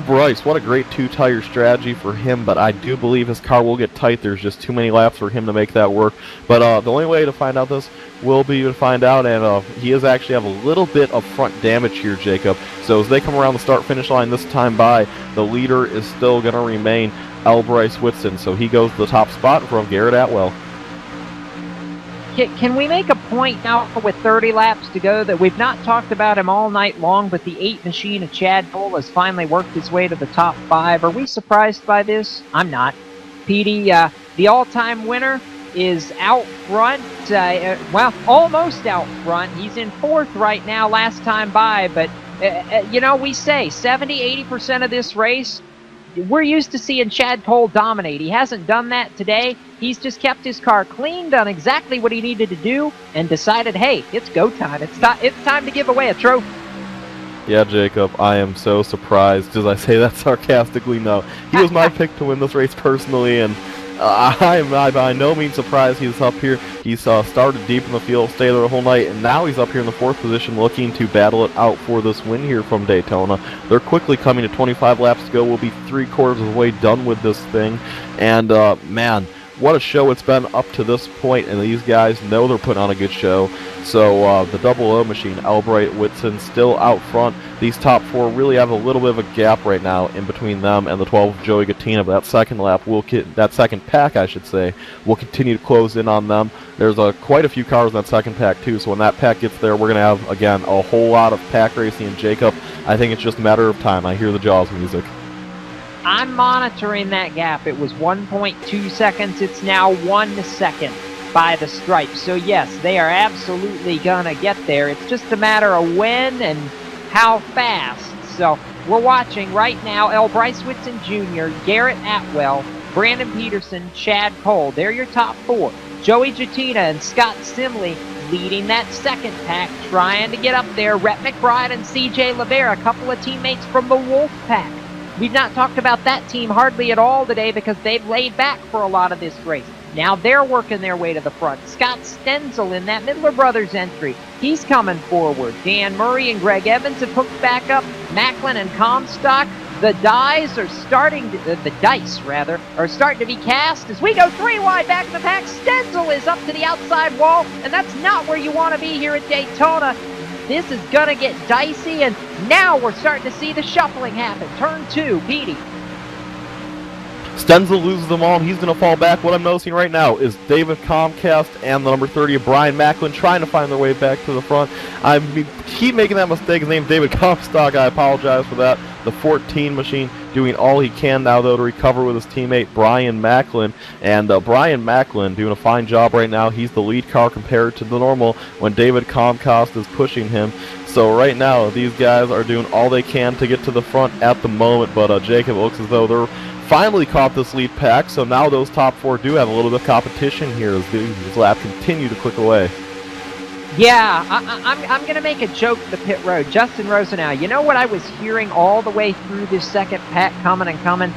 Bryce, what a great 2-tire strategy for him, but I do believe his car will get tight. There's just too many laps for him to make that work. But the only way to find out this will be to find out, and he is actually have a little bit of front damage here, Jacob. So as they come around the start-finish line this time by, the leader is still going to remain Bryce Whitson. So he goes to the top spot from Garrett Atwell. Can we make a point now with 30 laps to go that we've not talked about him all night long, but the 8 machine of Chad Cole has finally worked his way to the top 5. Are we surprised by this? I'm not. Petey, the all-time winner, is out front. Well, almost out front. He's in 4th right now last time by, but, you know, we say 70-80% of this race, we're used to seeing Chad Cole dominate. He hasn't done that today. He's just kept his car clean, done exactly what he needed to do, and decided, hey, it's go time. It's time to give away a trophy. Yeah, Jacob, I am so surprised. As I say that sarcastically, no. He was my pick to win this race personally, and I'm by no means surprised he's up here. He's started deep in the field, stayed there the whole night, and now he's up here in the 4th position looking to battle it out for this win here from Daytona. They're quickly coming to 25 laps to go. We'll be 3/4 of the way done with this thing, and man, what a show it's been up to this point, and these guys know they're putting on a good show. So the 00 machine, Albright Whitson, still out front. These top 4 really have a little bit of a gap right now in between them and the 12 Joey Gattina. But that second lap, that second pack, I should say, will continue to close in on them. There's quite a few cars in that second pack too. So when that pack gets there, we're going to have again a whole lot of pack racing. And Jacob, I think it's just a matter of time. I hear the Jaws music. I'm monitoring that gap. It was 1.2 seconds. It's now 1 second by the stripe. So yes, they are absolutely gonna get there. It's just a matter of when and how fast. So we're watching right now Bryce Whitson Jr., Garrett Atwell, Brandon Peterson, Chad Cole. They're your top 4. Joey Gattina and Scott Simley leading that second pack, trying to get up there. Rhett McBride and CJ LaVera, a couple of teammates from the Wolf Pack. We've not talked about that team hardly at all today because they've laid back for a lot of this race. Now they're working their way to the front. Scott Stenzel in that Midler Brothers entry, he's coming forward. Dan Murray and Greg Evans have hooked back up. Macklin and Comstock, the dice are starting to be cast as we go 3 wide back in the pack. Stenzel is up to the outside wall, and that's not where you want to be here at Daytona. This is going to get dicey, and now we're starting to see the shuffling happen. Turn 2, Petey. Stenzel loses them all, and he's going to fall back. What I'm noticing right now is David Comcast and the number 30 of Brian Macklin trying to find their way back to the front. I keep making that mistake. His name's David Comstock. I apologize for that. The 14 machine doing all he can now, though, to recover with his teammate Brian Macklin. And Brian Macklin doing a fine job right now. He's the lead car compared to the normal when David Comcast is pushing him. So right now, these guys are doing all they can to get to the front at the moment. But Jacob, it looks as though they're finally caught this lead pack. So now those top four do have a little bit of competition here as these laps continue to click away. Yeah, I'm going to make a joke to the pit road. Justin Rosenau, you know what I was hearing all the way through this second pack coming and coming?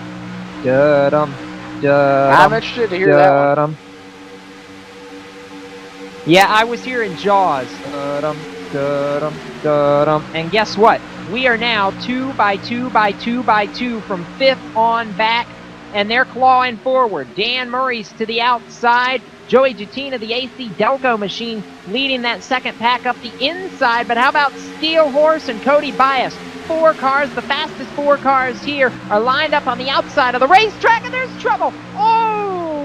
Da-dum, da-dum, I'm interested to hear that one. Yeah, I was hearing Jaws. Da-dum, da-dum, da-dum. And guess what? We are now 2 by 2 by 2 by 2 from 5th on back, and they're clawing forward. Dan Murray's to the outside. Joey Jutina, the AC Delco machine, leading that second pack up the inside. But how about Steel Horse and Cody Bias? 4 cars, the fastest 4 cars here, are lined up on the outside of the racetrack, and there's trouble.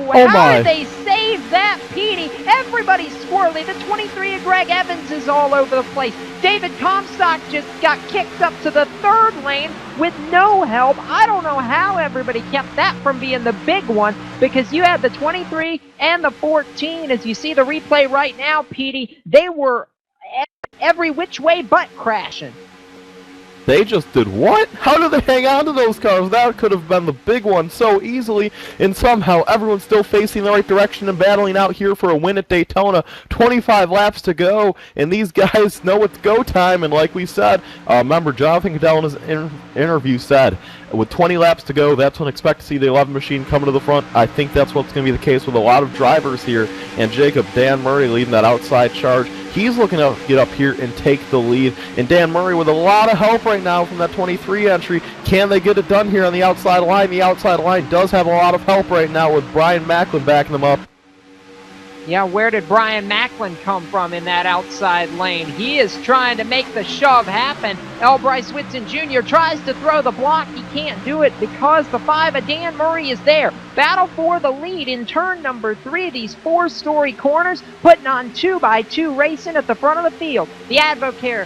How did they save that, Petey? Everybody's squirrely. The 23 of Greg Evans is all over the place. David Comstock just got kicked up to the 3rd lane with no help. I don't know how everybody kept that from being the big one, because you had the 23 and the 14. As you see the replay right now, Petey, they were every which way but crashing. They just did what? How did they hang on to those cars? That could have been the big one so easily, and somehow everyone's still facing the right direction and battling out here for a win at Daytona. 25 laps to go, and these guys know it's go time, and like we said, remember Jonathan Cadell in his interview said, with 20 laps to go, that's when I expect to see the 11 machine coming to the front. I think that's what's going to be the case with a lot of drivers here, and Jacob, Dan Murray leading that outside charge. He's looking to get up here and take the lead. And Dan Murray with a lot of help right now from that 23 entry. Can they get it done here on the outside line? The outside line does have a lot of help right now with Brian Macklin backing them up. Yeah, where did Brian Macklin come from in that outside lane? He is trying to make the shove happen. L. Bryce Whitson Jr. tries to throw the block. He can't do it because the 5 of Dan Murray is there. Battle for the lead in turn number 3. These 4-story corners putting on 2 by 2 racing at the front of the field. The Advocare,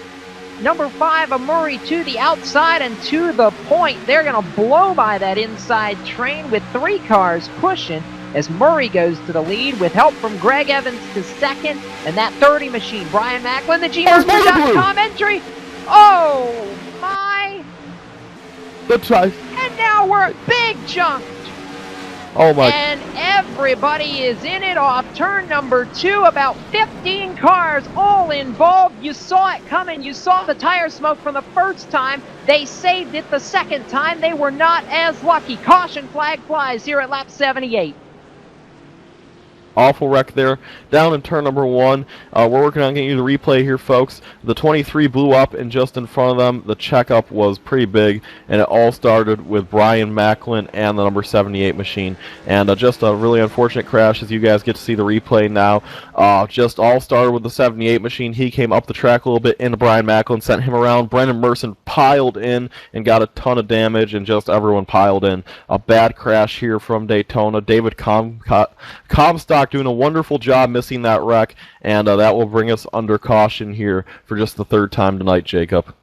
number 5 of Murray to the outside and to the point. They're going to blow by that inside train with 3 cars pushing as Murray goes to the lead with help from Greg Evans to second, and that 30 machine, Brian Macklin, the GMercer.com entry. Oh my! And now we're big jumped. Oh my! And everybody is in it off turn number 2. About 15 cars all involved. You saw it coming. You saw the tire smoke from the first time. They saved it the second time. They were not as lucky. Caution flag flies here at lap 78. Awful wreck there. Down in turn number 1. We're working on getting you the replay here, folks. The 23 blew up, and just in front of them, the checkup was pretty big, and it all started with Brian Macklin and the number 78 machine. And just a really unfortunate crash, as you guys get to see the replay now. Just all started with the 78 machine. He came up the track a little bit into Brian Macklin, sent him around. Brendan Mercer piled in and got a ton of damage, and just everyone piled in. A bad crash here from Daytona. David Comstock doing a wonderful job missing that wreck, and that will bring us under caution here for just the 3rd time tonight, Jacob.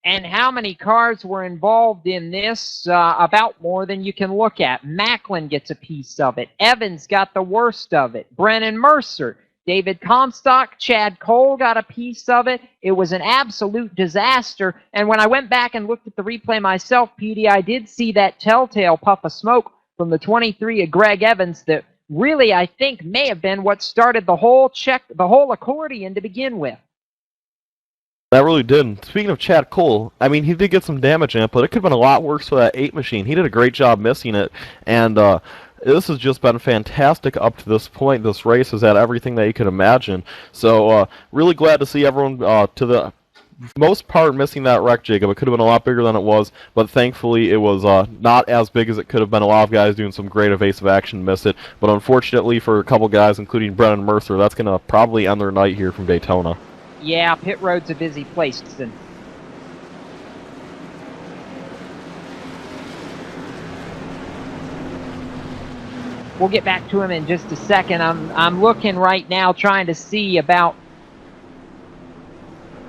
And how many cars were involved in this? About more than you can look at. Macklin gets a piece of it. Evans got the worst of it. Brennan Mercer, David Comstock, Chad Cole got a piece of it. It was an absolute disaster. And when I went back and looked at the replay myself, Petey, I did see that telltale puff of smoke from the 23 of Greg Evans that really, I think, may have been what started the whole accordion to begin with. That really did. And speaking of Chad Cole, I mean, he did get some damage in it, but it could have been a lot worse for that 8 machine. He did a great job missing it, and this has just been fantastic up to this point. This race has had everything that you could imagine. So, really glad to see everyone, to the most part, missing that wreck, Jacob. It could have been a lot bigger than it was, but thankfully it was not as big as it could have been. A lot of guys doing some great evasive action miss it, but unfortunately for a couple guys, including Brennan Mercer, that's going to probably end their night here from Daytona. Yeah, pit road's a busy place. we'll get back to him in just a second. I'm looking right now, trying to see about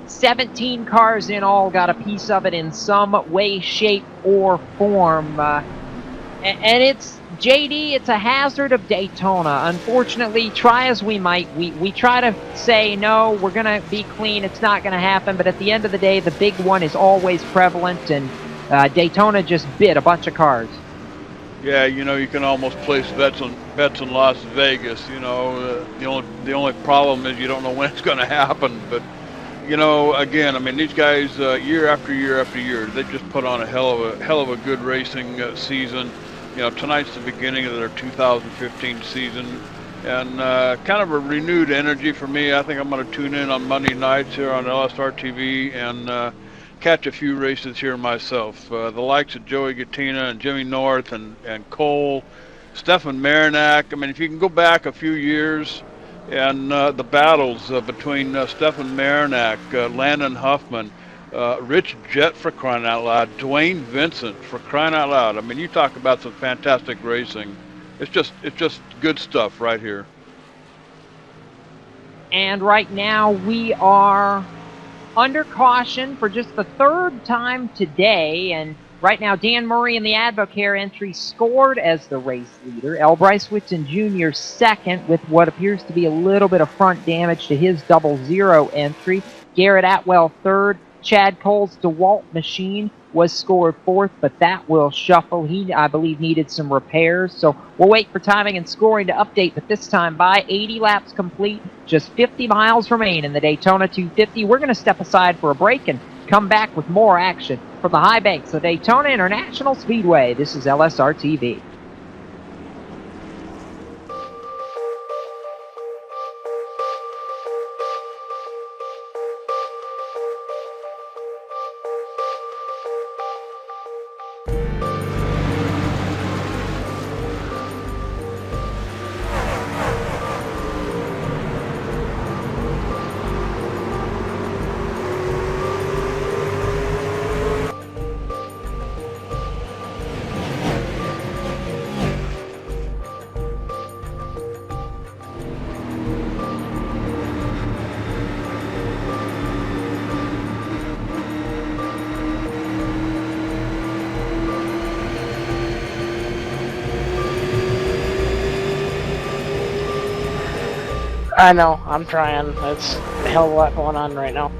17 cars in all got a piece of it in some way, shape, or form. And it's, JD, it's a hazard of Daytona. Unfortunately, try as we might, we try to say, no, we're going to be clean, it's not going to happen, but at the end of the day, the big one is always prevalent, and Daytona just bit a bunch of cars. Yeah, you know, you can almost place bets in Las Vegas. You know, the only problem is you don't know when it's going to happen. But you know, again, I mean, these guys year after year after year, they just put on a hell of a good racing season. You know, tonight's the beginning of their 2015 season, and kind of a renewed energy for me. I think I'm going to tune in on Monday nights here on LSRTV and catch a few races here myself. The likes of Joey Gattina and Jimmy North and Cole, Stefan Marinak. I mean, if you can go back a few years and the battles between Stefan Marinak, Landon Huffman, Rich Jett, for crying out loud, Dwayne Vincent, for crying out loud. I mean, you talk about some fantastic racing. It's just good stuff right here. And right now we are under caution for just the third time today, and right now Dan Murray in the Advocare entry scored as the race leader. L. Bryce Whitson Jr. second with what appears to be a little bit of front damage to his 00 entry. Garrett Atwell third. Chad Cole's DeWalt machine was scored fourth, but that will shuffle. He, I believe, needed some repairs. So we'll wait for timing and scoring to update, but this time by 80 laps complete, just 50 miles remain in the Daytona 250. We're going to step aside for a break and come back with more action from the high banks of Daytona International Speedway. This is LSRTV. I know, I'm trying. That's a hell of a lot going on right now.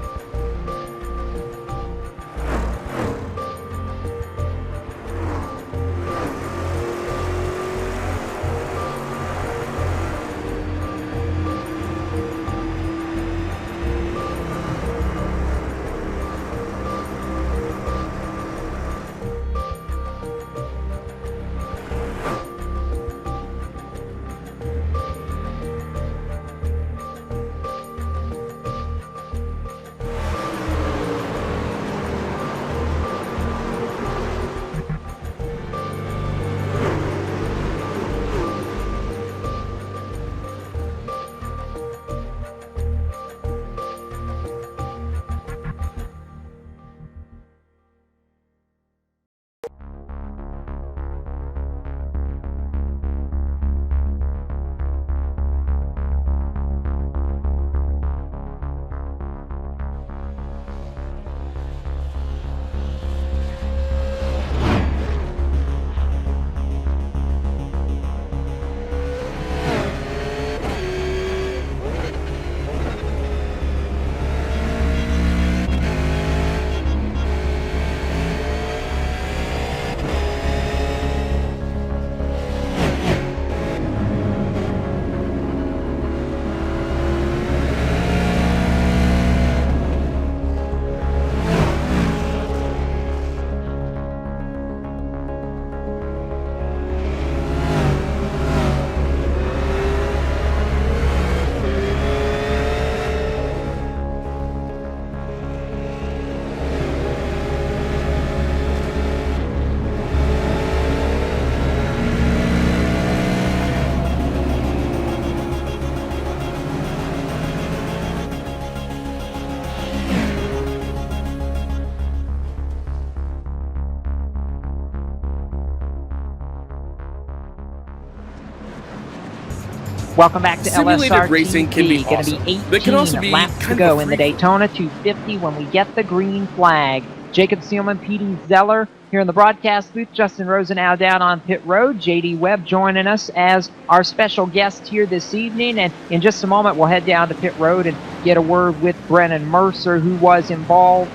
Welcome back to Simulated LSRTV. racing can be Gonna awesome. be They can also 18 be laps to kind go of a in the free-for-all. Daytona 250 when we get the green flag. Jacob Seelman, PD Zeller here in the broadcast booth. Justin Rosenau down on pit road. JD Webb joining us as our special guest here this evening. And in just a moment, we'll head down to pit road and get a word with Brennan Mercer, who was involved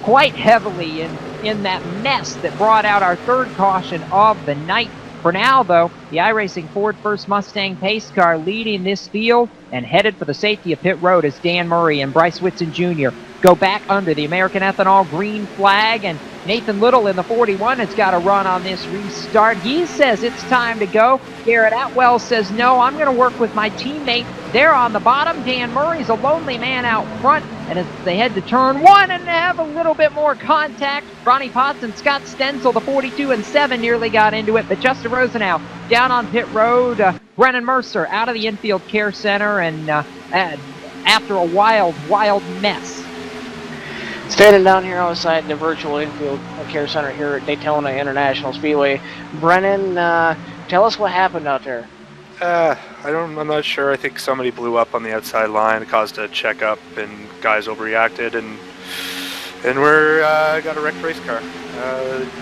quite heavily in that mess that brought out our third caution of the night. For now, though, the iRacing Ford First Mustang pace car leading this field and headed for the safety of pit road as Dan Murray and Bryce Whitson Jr. go back under the American Ethanol green flag, and Nathan Little in the 41 has got a run on this restart. He says it's time to go. Garrett Atwell says, no, I'm going to work with my teammate there on the bottom. Dan Murray's a lonely man out front, and as they head to turn one and have a little bit more contact, Ronnie Potts and Scott Stenzel, the 42 and 7, nearly got into it, but Justin Rosenau down on pit road. Brennan Mercer out of the infield care center, and after a wild mess. Standing down here outside the virtual infield care center here at Daytona International Speedway. Brennan, tell us what happened out there. I'm not sure. I think somebody blew up on the outside line. It caused a checkup, and guys overreacted, and we're got a wrecked race car.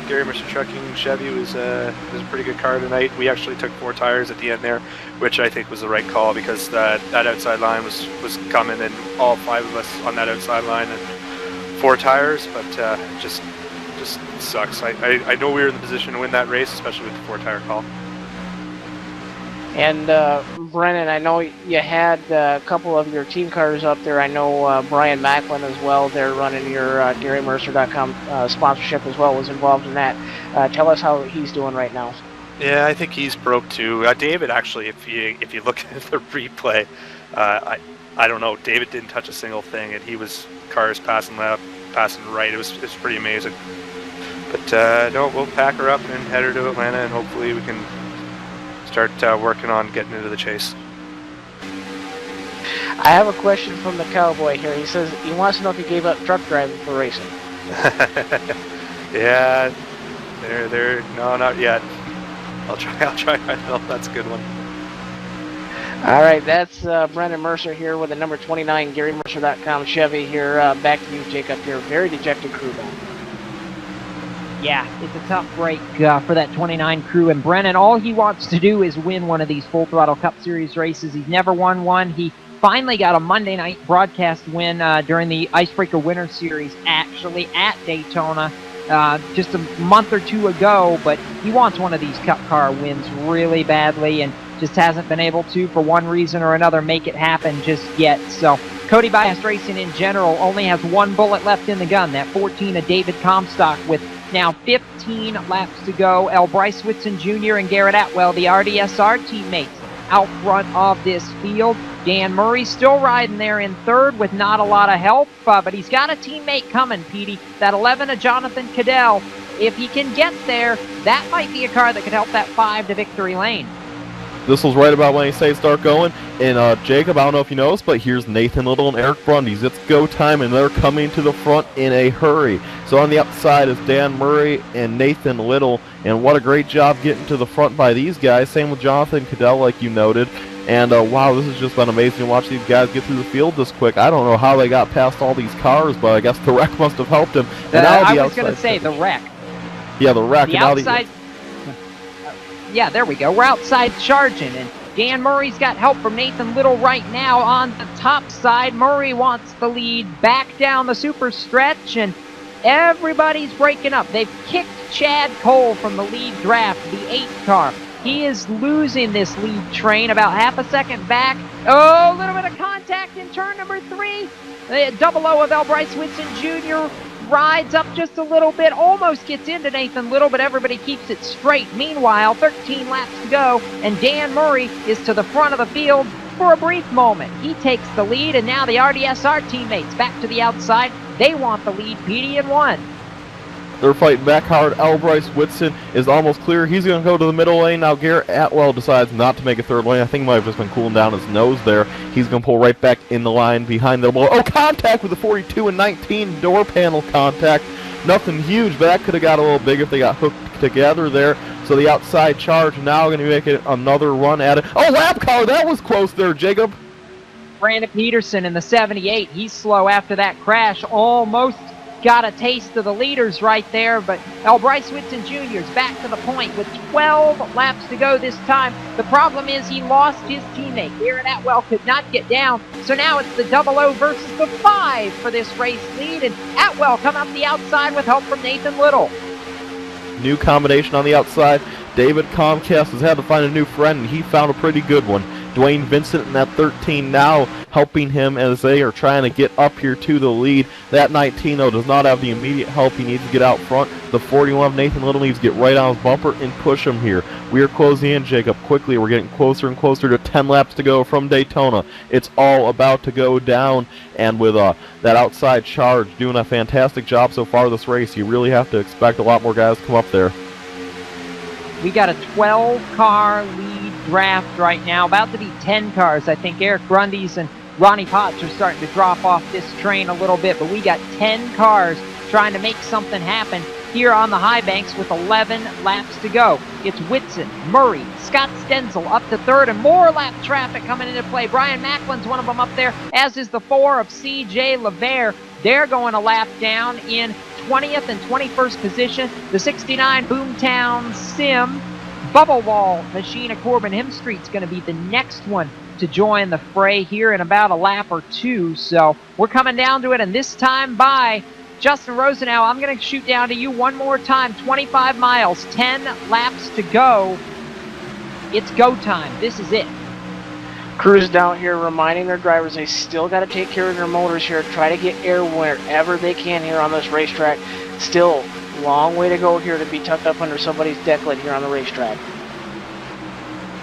Garry Mercer Trucking Chevy was a pretty good car tonight. We actually took 4 tires at the end there, which I think was the right call, because that outside line was coming, and all 5 of us on that outside line and 4 tires, but just sucks. I know we were in the position to win that race, especially with the 4-tire call. And Brennan, I know you had a couple of your team cars up there. I know Brian Macklin as well. They're running your GaryMercer.com sponsorship as well, was involved in that. Tell us how he's doing right now. Yeah, I think he's broke too. David, actually, if you look at the replay, I don't know. David didn't touch a single thing, and he was cars passing left, passing right. It was pretty amazing. But no, we'll pack her up and head her to Atlanta, and hopefully we can start working on getting into the chase. I have a question from the cowboy here. He says he wants to know if you gave up truck driving for racing. Yeah, no, not yet. I'll try. I know that's a good one. All right, that's Brendan Mercer here with the number 29 GaryMercer.com Chevy here. Back to you, Jacob, here. Very dejected crew back. Yeah, it's a tough break for that 29 crew. And Brennan, all he wants to do is win one of these Full Throttle Cup Series races. He's never won one. He finally got a Monday night broadcast win during the Icebreaker Winter Series, actually at Daytona just a month or two ago. But he wants one of these Cup car wins really badly, and just hasn't been able to, for one reason or another, make it happen just yet. So Cody Bias Racing in general only has 1 bullet left in the gun, that 14 of David Comstock, with now 15 laps to go. Bryce Whitson Jr. and Garrett Atwell, the RDSR teammates, out front of this field. Dan Murray still riding there in third with not a lot of help, but he's got a teammate coming, Petey. That 11 of Jonathan Cadell. If he can get there, that might be a car that could help that 5 to victory lane. This was right about when he said start going. And Jacob, I don't know if you noticed, but here's Nathan Little and Eric Brundes. It's go time, and they're coming to the front in a hurry. So on the outside is Dan Murray and Nathan Little, and what a great job getting to the front by these guys. Same with Jonathan Cadell, like you noted. And wow, this has just been amazing to watch these guys get through the field this quick. I don't know how they got past all these cars, but I guess the wreck must have helped them. And I was going to say the wreck. Yeah, the wreck. The outside. Yeah, there we go. We're outside charging, and Dan Murray's got help from Nathan Little right now on the top side. Murray wants the lead back down the super stretch, and everybody's breaking up. They've kicked Chad Cole from the lead draft, the 8 car. He is losing this lead train about half a second back. Oh, a little bit of contact in turn number 3. The double O of Bryce Whitson Jr. rides up just a little bit, almost gets into Nathan Little, but everybody keeps it straight. Meanwhile, 13 laps to go, and Dan Murray is to the front of the field for a brief moment. He takes the lead, and now the RDSR teammates back to the outside. They want the lead, Petey, in 1. They're fighting back hard. Bryce Whitson is almost clear. He's going to go to the middle lane. Now Garrett Atwell decides not to make a third lane. I think he might have just been cooling down his nose there. He's going to pull right back in the line behind the ball. Oh, contact with the 42 and 19 door panel contact. Nothing huge, but that could have got a little big if they got hooked together there. So the outside charge now going to be making another run at it. Oh, lap car, that was close there, Jacob. Brandon Peterson in the 78. He's slow after that crash. Almost got a taste of the leaders right there, but Bryce Whitson Jr. is back to the point with 12 laps to go this time. The problem is he lost his teammate. Garrett Atwell could not get down, so now it's the 00 versus the 5 for this race lead, and Atwell come up the outside with help from Nathan Little. New combination on the outside. David Comcast has had to find a new friend, and he found a pretty good one. Dwayne Vincent in that 13 now helping him as they are trying to get up here to the lead. That 19, though, does not have the immediate help. He needs to get out front. The 41 of Nathan Little needs to get right on his bumper and push him here. We are closing in, Jacob, quickly. We're getting closer and closer to 10 laps to go from Daytona. It's all about to go down, and with that outside charge doing a fantastic job so far this race, you really have to expect a lot more guys to come up there. We got a 12-car lead draft right now, about to be 10 cars. I think Eric Grundy's and Ronnie Potts are starting to drop off this train a little bit, but we got 10 cars trying to make something happen here on the high banks with 11 laps to go. It's Whitson, Murray, Scott Stenzel up to third, and more lap traffic coming into play. Brian Macklin's one of them up there, as is the 4 of C.J. LeVere. They're going a lap down in 20th and 21st position. The 69 Boomtown Sim Bubble Wall machine of Corbin Hemstreet's going to be the next one to join the fray here in about a lap or two. So we're coming down to it, and this time by Justin Rosenau, I'm going to shoot down to you one more time. 25 miles, 10 laps to go. It's go time. This is it. Crews down here reminding their drivers they still got to take care of their motors here, try to get air wherever they can here on this racetrack. Still, long way to go here to be tucked up under somebody's deck lid here on the racetrack.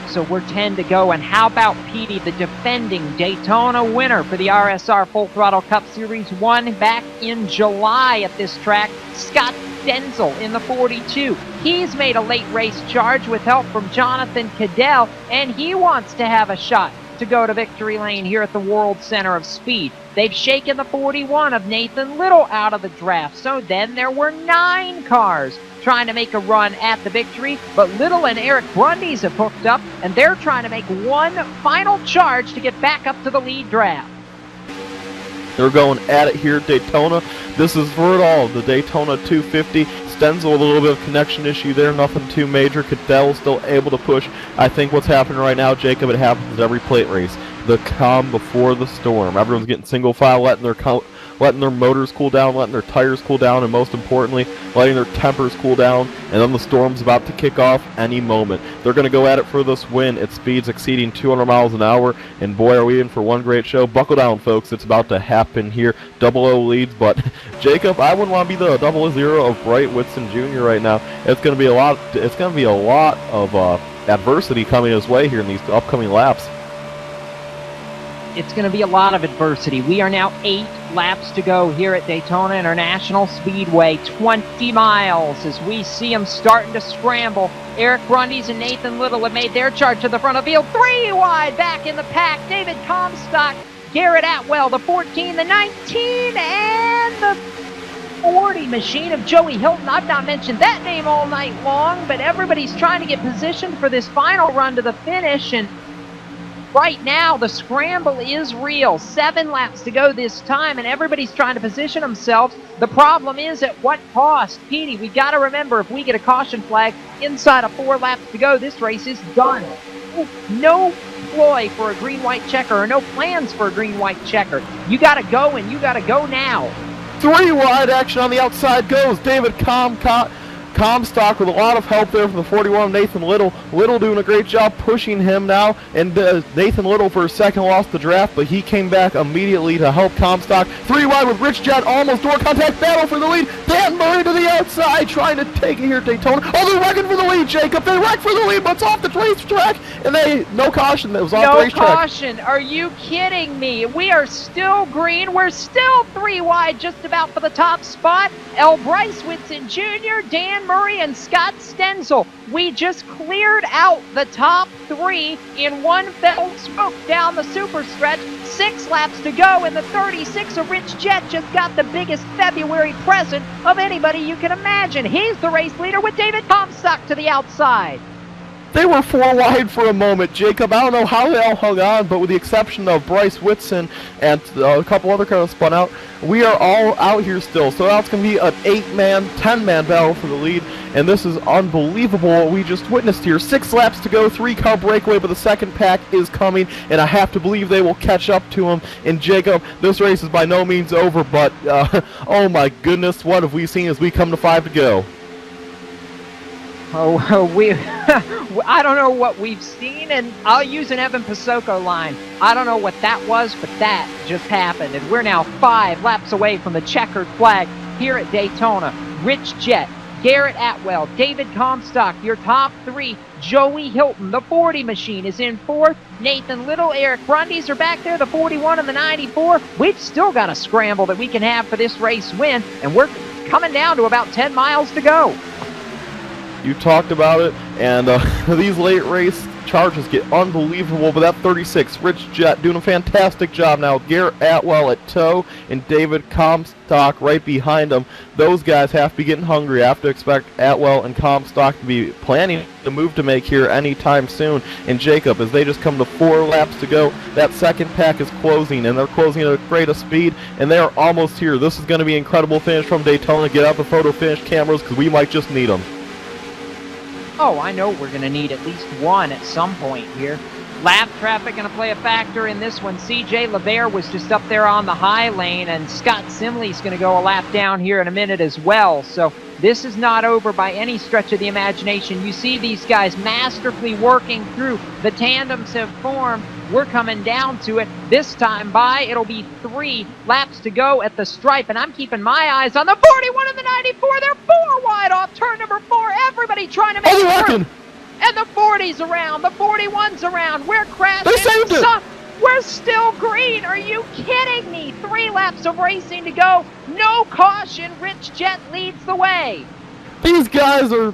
So we're 10 to go, and how about Petey, the defending Daytona winner for the RSR Full Throttle Cup Series 1 back in July at this track, Scott Stenzel in the 42. He's made a late race charge with help from Jonathan Cadell, and he wants to have a shot to go to victory lane here at the World Center of Speed. They've shaken the 41 of Nathan Little out of the draft, so then there were 9 cars trying to make a run at the victory, but Little and Eric Grundy's have hooked up, and they're trying to make one final charge to get back up to the lead draft. They're going at it here at Daytona. This is for it all, the Daytona 250. Stenzel, a little bit of connection issue there, nothing too major. Cadell still able to push. I think what's happening right now, Jacob, it happens at every plate race. The calm before the storm. Everyone's getting single file, letting their motors cool down, letting their tires cool down, and most importantly, letting their tempers cool down, and then the storm's about to kick off any moment. They're going to go at it for this win at speeds exceeding 200 miles an hour, and boy, are we in for one great show. Buckle down, folks. It's about to happen here. 00 leads, but Jacob, I wouldn't want to be the 00 of Bright Whitson Jr. right now. It's going to be a lot. It's going to be a lot of adversity coming his way here in these upcoming laps. It's going to be a lot of adversity. We are now 8 laps to go here at Daytona International Speedway. 20 miles as we see them starting to scramble. Eric Grundy's and Nathan Little have made their charge to the front of the field. 3 wide back in the pack. David Comstock, Garrett Atwell, the 14, the 19, and the 40 machine of Joey Hilton. I've not mentioned that name all night long, but everybody's trying to get positioned for this final run to the finish, and right now, the scramble is real. 7 laps to go this time, and everybody's trying to position themselves. The problem is at what cost? Petey, we've got to remember, if we get a caution flag inside of 4 laps to go, this race is done. No ploy for a green-white checker, or no plans for a green-white checker. You got to go, and you got to go now. 3 wide action on the outside goes David Comstock with a lot of help there from the 41, Nathan Little. Little doing a great job pushing him now, and Nathan Little for a second lost the draft, but he came back immediately to help Comstock. 3 wide with Rich Jett, almost door contact, battle for the lead. Dan Murray to the outside, trying to take it here at Daytona. Oh, they're wrecking for the lead, Jacob. They wrecked for the lead, but it's off the racetrack, and no caution. It was off the racetrack. No caution. Are you kidding me? We are still green. We're still 3 wide, just about for the top spot. Bryce Whitson Jr., Dan Murray, and Scott Stenzel. We just cleared out the top 3 in one fell swoop down the super stretch. 6 laps to go, and the 36 of Rich Jet just got the biggest February present of anybody you can imagine. He's the race leader with David Comstock to the outside. They were 4 wide for a moment, Jacob. I don't know how they all hung on, but with the exception of Bryce Whitson and a couple other cars spun out, we are all out here still. So now it's going to be an 8-man, 10-man battle for the lead, and this is unbelievable what we just witnessed here. 6 laps to go, 3-car breakaway, but the second pack is coming, and I have to believe they will catch up to him. And Jacob, this race is by no means over, but oh my goodness, what have we seen as we come to 5 to go? Oh, I don't know what we've seen, and I'll use an Evan Pasoko line. I don't know what that was, but that just happened, and we're now 5 laps away from the checkered flag here at Daytona. Rich Jet, Garrett Atwell, David Comstock, your top 3. Joey Hilton, the 40 machine, is in 4th. Nathan Little, Eric Brundys are back there, the 41 and the 94. We've still got a scramble that we can have for this race win, and we're coming down to about 10 miles to go. You talked about it, and these late race charges get unbelievable, but that 36, Rich Jet, doing a fantastic job now. Garrett Atwell at toe, and David Comstock right behind him. Those guys have to be getting hungry. I have to expect Atwell and Comstock to be planning the move to make here anytime soon. And Jacob, as they just come to 4 laps to go, that second pack is closing, and they're closing at a rate of speed, and they are almost here. This is going to be an incredible finish from Daytona. Get out the photo finish cameras, because we might just need them. Oh, I know we're going to need at least one at some point here. Lap traffic going to play a factor in this one. CJ LeBaire was just up there on the high lane, and Scott Simley's going to go a lap down here in a minute as well. So this is not over by any stretch of the imagination. You see these guys masterfully working through. The tandems have formed. We're coming down to it. This time by, it'll be 3 laps to go at the stripe, and I'm keeping my eyes on the 41 and the 94. They're 4 wide off turn number 4. Everybody trying to make it through. And the 40's around, the 41's around. We're crashing. They saved it. We're still green. Are you kidding me? 3 laps of racing to go. No caution. Rich Jet leads the way. These guys are,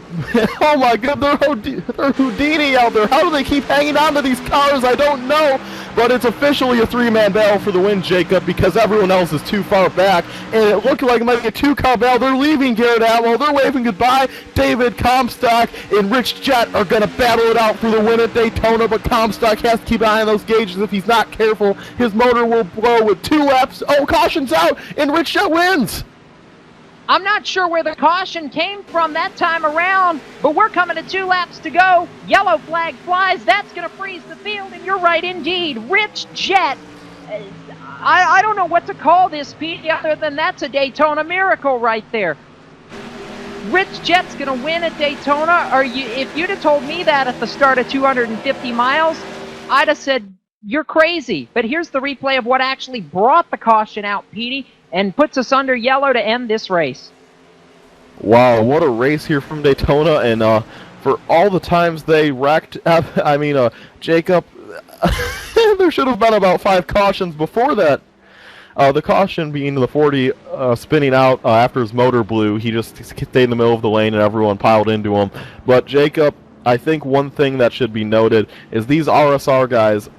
oh my god, they're Houdini out there. How do they keep hanging on to these cars? I don't know. But it's officially a 3-man battle for the win, Jacob, because everyone else is too far back. And it looked like it might be a 2-car battle. They're leaving Garrett Atwell. They're waving goodbye. David Comstock and Rich Jet are going to battle it out for the win at Daytona. But Comstock has to keep an eye on those gauges. If he's not careful, his motor will blow with 2 laps. Oh, caution's out, and Rich Jet wins. I'm not sure where the caution came from that time around, but we're coming to 2 laps to go. Yellow flag flies. That's going to freeze the field, and you're right indeed. Rich Jet. I don't know what to call this, Pete, other than that's a Daytona miracle right there. Rich Jet's going to win at Daytona. If you'd have told me that at the start of 250 miles, I'd have said, you're crazy. But here's the replay of what actually brought the caution out, Petey, and puts us under yellow to end this race. Wow, what a race here from Daytona, and for all the times they wrecked, Jacob, there should have been about 5 cautions before that. The caution being the 40 spinning out after his motor blew. He just stayed in the middle of the lane and everyone piled into him. But Jacob, I think one thing that should be noted is these RSR guys,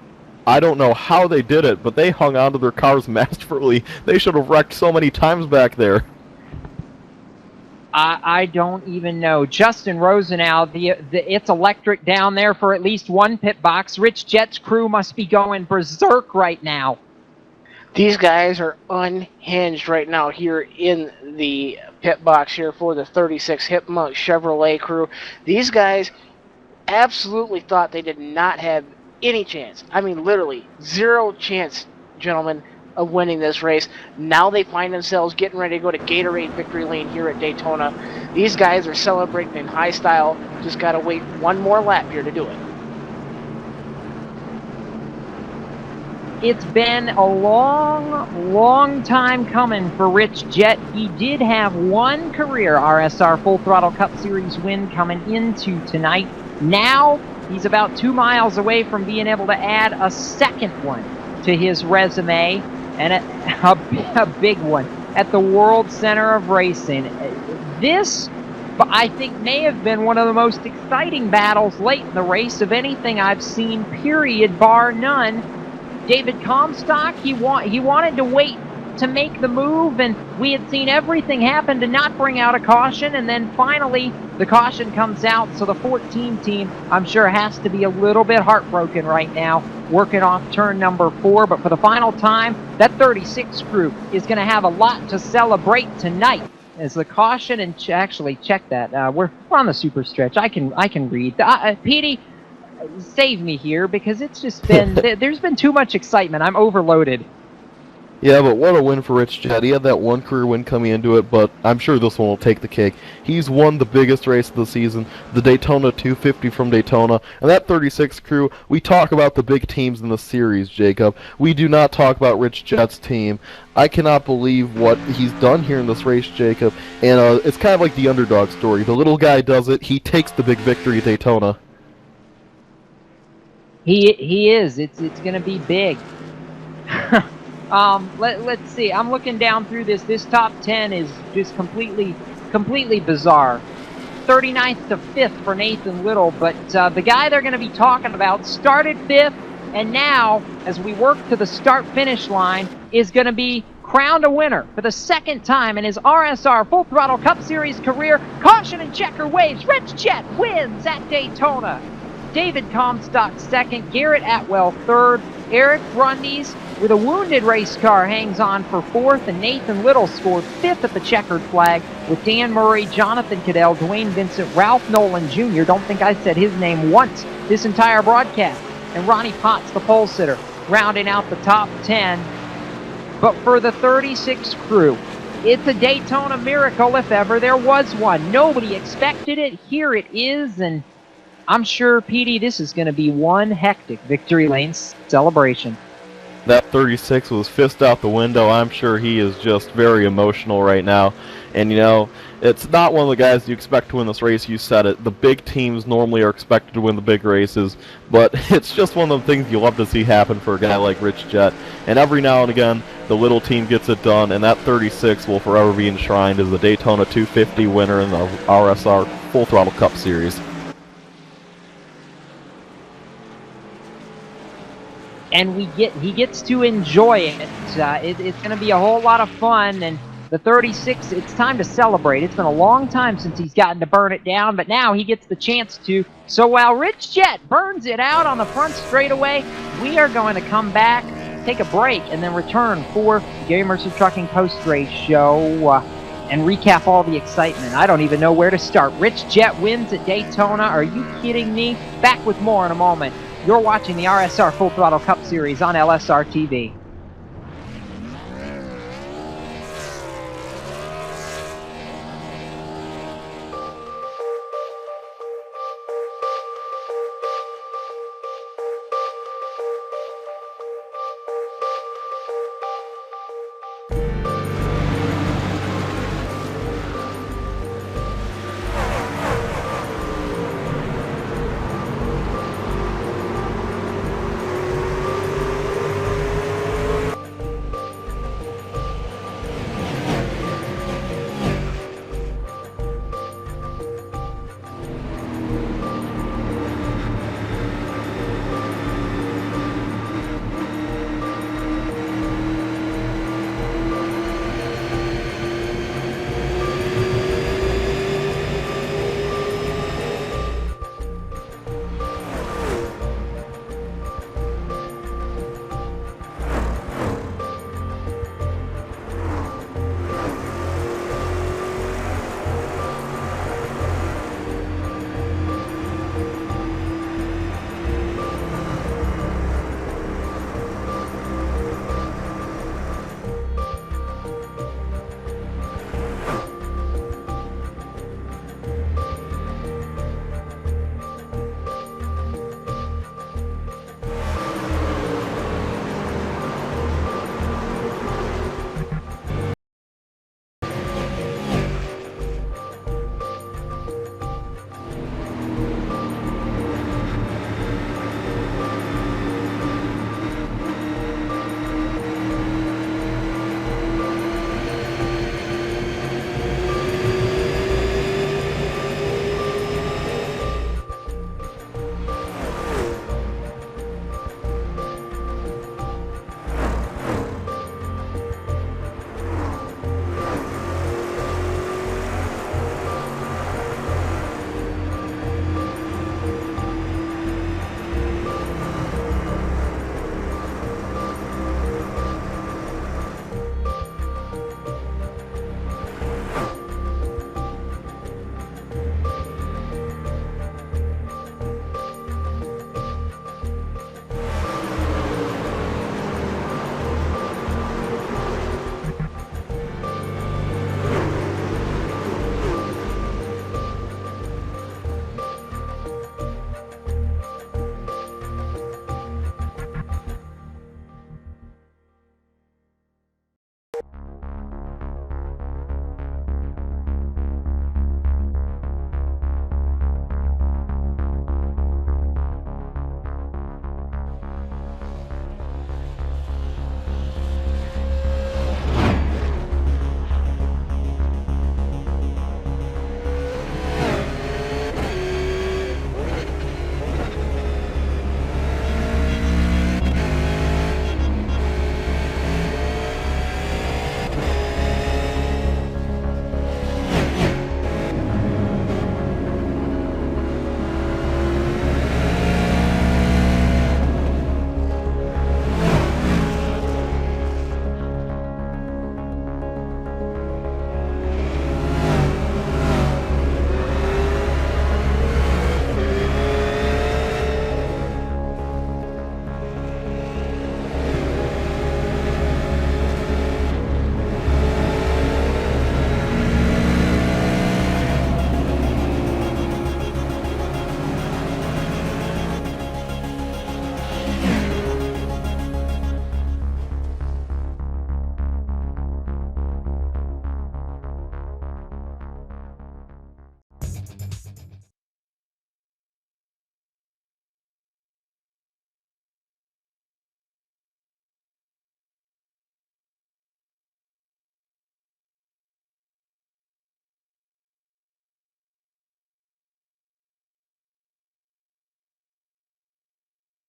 I don't know how they did it, but they hung onto their cars masterfully. They should have wrecked so many times back there. I don't even know. Justin Rosenau, it's electric down there for at least one pit box. Rich Jet's crew must be going berserk right now. These guys are unhinged right now here in the pit box here for the 36 Hipmunk Chevrolet crew. These guys absolutely thought they did not have any chance. I mean, literally, 0 chance, gentlemen, of winning this race. Now they find themselves getting ready to go to Gatorade Victory Lane here at Daytona. These guys are celebrating in high style. Just got to wait one more lap here to do it. It's been a long time coming for Rich Jet. He did have one career RSR Full Throttle Cup Series win coming into tonight. Now he's about 2 miles away from being able to add a second one to his resume, and a big one at the World Center of Racing. This, I think, may have been one of the most exciting battles late in the race of anything I've seen, period, bar none. David Comstock, he wanted to wait to make the move, and we had seen everything happen to not bring out a caution, and then finally the caution comes out, so the 14 team, I'm sure, has to be a little bit heartbroken right now, working off turn number 4, but for the final time, that 36 crew is going to have a lot to celebrate tonight as the caution, and actually check that, we're on the super stretch. I can read. Petey, save me here, because it's just been, there's been too much excitement. I'm overloaded. Yeah, but what a win for Rich Jett. He had that one career win coming into it, but I'm sure this one will take the cake. He's won the biggest race of the season, the Daytona 250 from Daytona, and that 36 crew, we talk about the big teams in the series, Jacob. We do not talk about Rich Jett's team. I cannot believe what he's done here in this race, Jacob, and it's kind of like the underdog story. The little guy does it, he takes the big victory at Daytona. He is. It's going to be big. Let's see. I'm looking down through this. This top 10 is just completely bizarre. 39th to 5th for Nathan Little, but the guy they're going to be talking about started 5th, and now, as we work to the start-finish line, is going to be crowned a winner for the second time in his RSR Full Throttle Cup Series career. Caution and checker waves. Rich Jett wins at Daytona. David Comstock second, Garrett Atwell third, Eric Brundies with a wounded race car hangs on for 4th, and Nathan Little scored 5th at the checkered flag with Dan Murray, Jonathan Cadell, Dwayne Vincent, Ralph Nolan Jr., don't think I said his name once this entire broadcast, and Ronnie Potts, the pole sitter, rounding out the top 10. But for the 36 crew, it's a Daytona miracle if ever there was one. Nobody expected it. Here it is, and I'm sure, Petey, this is going to be one hectic victory lane celebration. That 36 was fist out the window. I'm sure he is just very emotional right now. And, you know, it's not one of the guys you expect to win this race. You said it. The big teams normally are expected to win the big races. But it's just one of the things you love to see happen for a guy like Rich Jett. And every now and again, the little team gets it done. And that 36 will forever be enshrined as the Daytona 250 winner in the RSR Full Throttle Cup Series. And he gets to enjoy it. It's going to be a whole lot of fun, and the 36, it's time to celebrate. It's been a long time since he's gotten to burn it down, but now he gets the chance to. So while Rich Jett burns it out on the front straightaway, we are going to come back, take a break, and then return for the Garry Mercer Trucking Post-Race Show and recap all the excitement. I don't even know where to start. Rich Jett wins at Daytona. Are you kidding me? Back with more in a moment. You're watching the RSR Full Throttle Cup Series on LSRTV.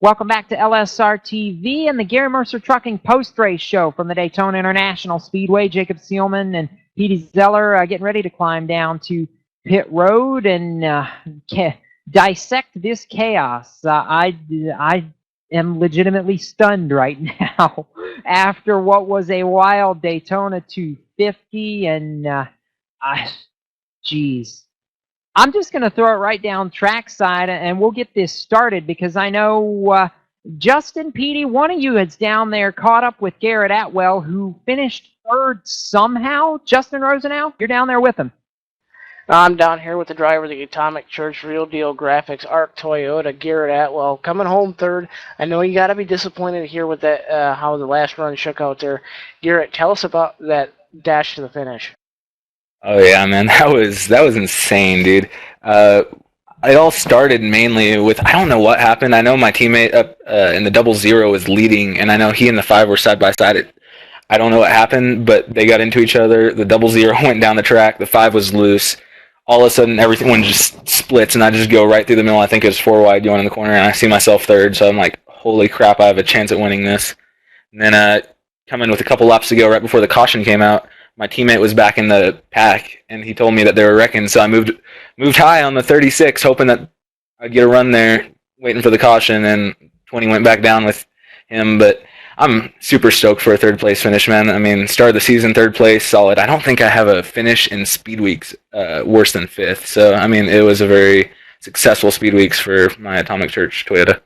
Welcome back to LSRTV and the Garry Mercer Trucking Post-Race Show from the Daytona International Speedway. Jacob Seelman and Petey Zeller getting ready to climb down to pit road and dissect this chaos. I am legitimately stunned right now after what was a wild Daytona 250, and geez. I'm just going to throw it right down trackside, and we'll get this started because I know Justin, Petey, one of you is down there caught up with Garrett Atwell, who finished third somehow. Justin Rosenau, you're down there with him. I'm down here with the driver of the Atomic Church Real Deal Graphics ARC Toyota, Garrett Atwell, coming home third. I know you got to be disappointed here with that how the last run shook out there. Garrett, tell us about that dash to the finish. Oh yeah, man, that was insane, dude. It all started mainly with, I don't know what happened. I know my teammate up in the 00 was leading, and I know he and the 5 were side by side. I don't know what happened, but they got into each other. The 00 went down the track. The 5 was loose. All of a sudden, everyone just splits, and I just go right through the middle. I think it was 4 wide going in the corner, and I see myself third. So I'm like, holy crap, I have a chance at winning this. And then coming with a couple laps to go right before the caution came out, my teammate was back in the pack, and he told me that they were wrecking. So I moved high on the 36, hoping that I'd get a run there, waiting for the caution, and 20 went back down with him. But I'm super stoked for a third place finish, man. I mean, start of the season, third place, solid. I don't think I have a finish in Speed Weeks worse than 5th. So, I mean, it was a very successful Speed Weeks for my Atomic Church Toyota.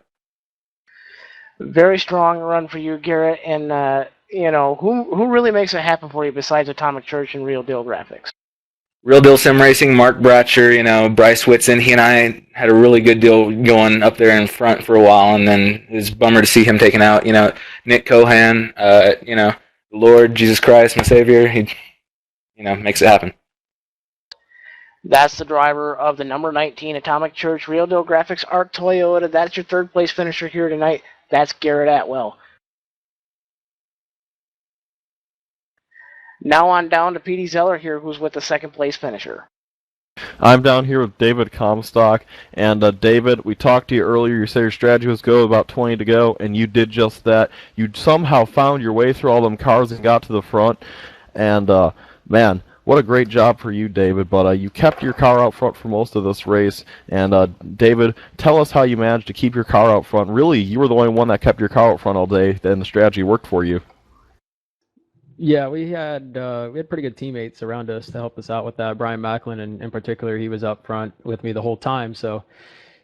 Very strong run for you, Garrett, and you know, who really makes it happen for you besides Atomic Church and Real Deal Graphics? Real Deal Sim Racing, Mark Bratcher, you know, Bryce Whitson. He and I had a really good deal going up there in front for a while, and then it was a bummer to see him taken out. You know, Nick Cohan, you know, the Lord Jesus Christ, my Savior, he, you know, makes it happen. That's the driver of the number 19 Atomic Church Real Deal Graphics ARC Toyota. That's your third place finisher here tonight. That's Garrett Atwell. Now on down to Petey Zeller here, who's with the second place finisher. I'm down here with David Comstock, and David, we talked to you earlier. You said your strategy was go about 20 to go, and you did just that. You somehow found your way through all them cars and got to the front, and man, what a great job for you, David. But you kept your car out front for most of this race, and David, tell us how you managed to keep your car out front. Really, you were the only one that kept your car out front all day, and the strategy worked for you. Yeah, we had pretty good teammates around us to help us out with that. Brian Macklin, in particular, he was up front with me the whole time, so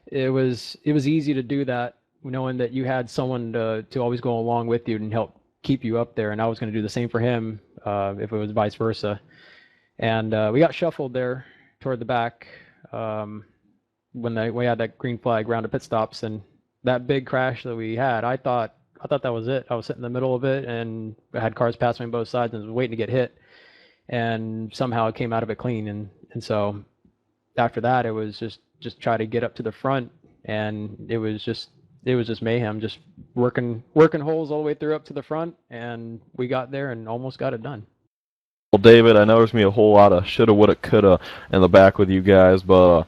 it was easy to do that, knowing that you had someone to always go along with you and help keep you up there. And I was going to do the same for him if it was vice versa. And we got shuffled there toward the back when we had that green flag round of pit stops, and that big crash that we had, I thought that was it. I was sitting in the middle of it, and I had cars passing me on both sides and was waiting to get hit. And somehow I came out of it clean. And so after that, it was just try to get up to the front, and it was just mayhem, just working holes all the way through up to the front, and we got there and almost got it done. Well, David, I know there's me a whole lot of shoulda, woulda, coulda in the back with you guys, but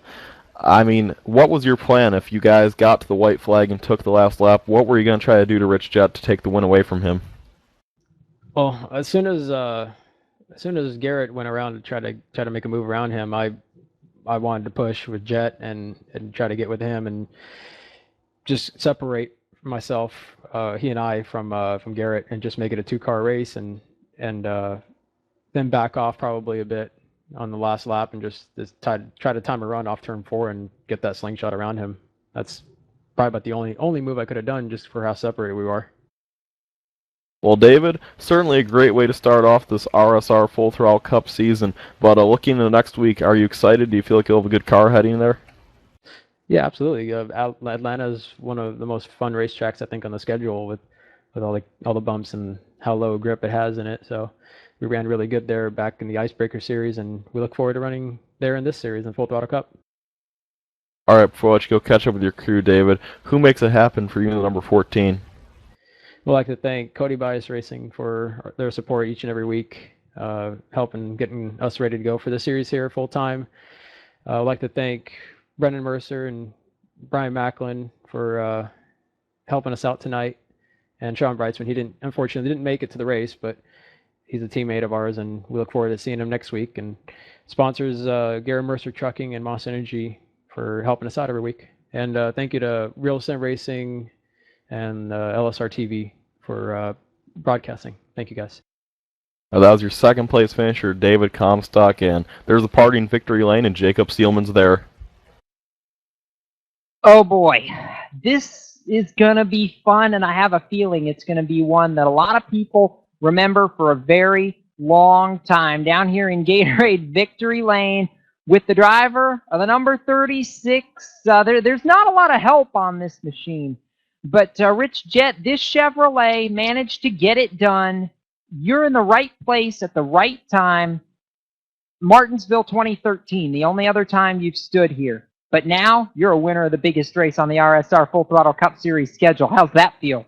I mean, what was your plan if you guys got to the white flag and took the last lap? What were you going to try to do to Rich Jett to take the win away from him? Well, as soon as Garrett went around to try to make a move around him, I wanted to push with Jett and try to get with him and just separate myself, he and I, from Garrett, and just make it a 2-car race and then back off probably a bit on the last lap and just try to time a run off turn 4 and get that slingshot around him. That's probably about the only move I could have done just for how separated we were. Well, David, certainly a great way to start off this RSR Full Throttle Cup season, but looking into next week, are you excited? Do you feel like you'll have a good car heading there? Yeah, absolutely. Atlanta is one of the most fun racetracks, I think, on the schedule with all the bumps and how low grip it has in it. So we ran really good there back in the Icebreaker Series, and we look forward to running there in this series in Full Throttle Cup. All right, before I let you go catch up with your crew, David, who makes it happen for you in the number 14? We'd like to thank Cody Bias Racing for their support each and every week, helping getting us ready to go for the series here full time. I'd like to thank Brendan Mercer and Brian Macklin for helping us out tonight. And Sean Brightsman, he unfortunately didn't make it to the race, but he's a teammate of ours, and we look forward to seeing him next week. And sponsors Garry Mercer Trucking and Moss Energy for helping us out every week. And thank you to Real Sim Racing and LSRTV for broadcasting. Thank you, guys. That was your second place finisher, David Comstock, and there's a party in Victory Lane, and Jacob Steelman's there. Oh boy, this is going to be fun, and I have a feeling it's going to be one that a lot of people remember for a very long time. Down here in Gatorade Victory Lane with the driver of the number 36. There's not a lot of help on this machine, but Rich Jet, this Chevrolet managed to get it done. You're in the right place at the right time. Martinsville 2013, the only other time you've stood here. But now you're a winner of the biggest race on the RSR Full Throttle Cup Series schedule. How's that feel?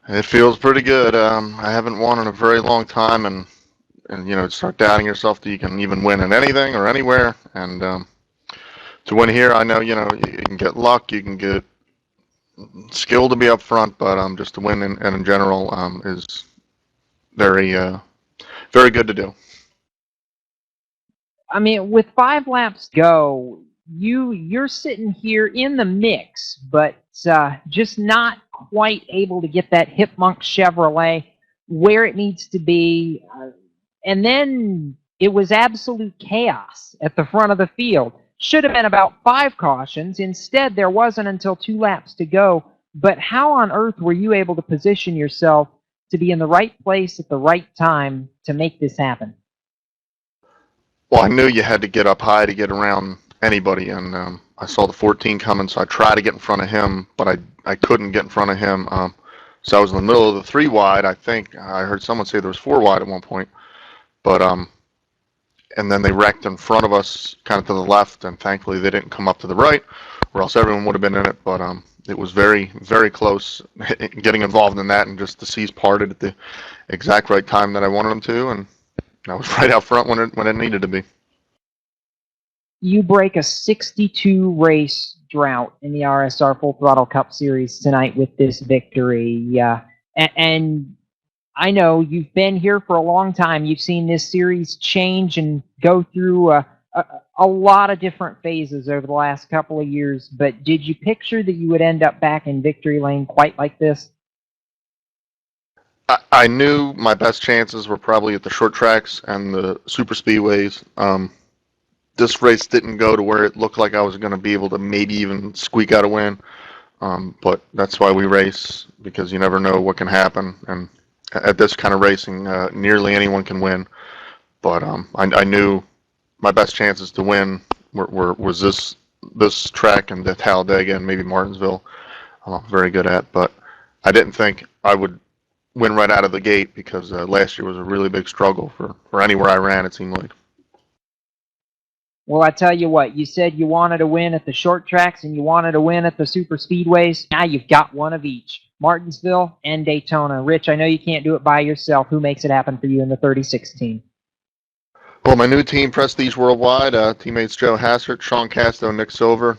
It feels pretty good. I haven't won in a very long time, and you know, start doubting yourself that you can even win in anything or anywhere. And to win here, I know, you know, you can get luck, you can get skill to be up front, but just to win in general is very, very good to do. I mean, with 5 laps to go, you're sitting here in the mix, but just not quite able to get that Hipmunk Chevrolet where it needs to be. And then it was absolute chaos at the front of the field. Should have been about 5 cautions. Instead, there wasn't until 2 laps to go. But how on earth were you able to position yourself to be in the right place at the right time to make this happen? Well, I knew you had to get up high to get around anybody, and I saw the 14 coming, so I tried to get in front of him, but I couldn't get in front of him. So I was in the middle of the 3 wide. I think I heard someone say there was 4 wide at one point, but and then they wrecked in front of us, kind of to the left, and thankfully they didn't come up to the right, or else everyone would have been in it. But it was very, very close getting involved in that, and just the seas parted at the exact right time that I wanted them to, and I was right out front when it needed to be. You break a 62 race drought in the RSR Full Throttle Cup Series tonight with this victory. And I know you've been here for a long time. You've seen this series change and go through a lot of different phases over the last couple of years. But did you picture that you would end up back in Victory Lane quite like this? I knew my best chances were probably at the short tracks and the super speedways. This race didn't go to where it looked like I was going to be able to maybe even squeak out a win. But that's why we race, because you never know what can happen. And at this kind of racing, nearly anyone can win. But I knew my best chances to win was this track and the Talladega and maybe Martinsville. Very good at. But I didn't think I would win right out of the gate, because last year was a really big struggle for anywhere I ran, it seemed like. Well, I tell you what, you said you wanted to win at the short tracks and you wanted to win at the super speedways. Now you've got one of each, Martinsville and Daytona. Rich, I know you can't do it by yourself. Who makes it happen for you in the 36 team? Well, my new team, Prestige Worldwide, teammates Joe Hassert, Sean Casto, Nick Silver.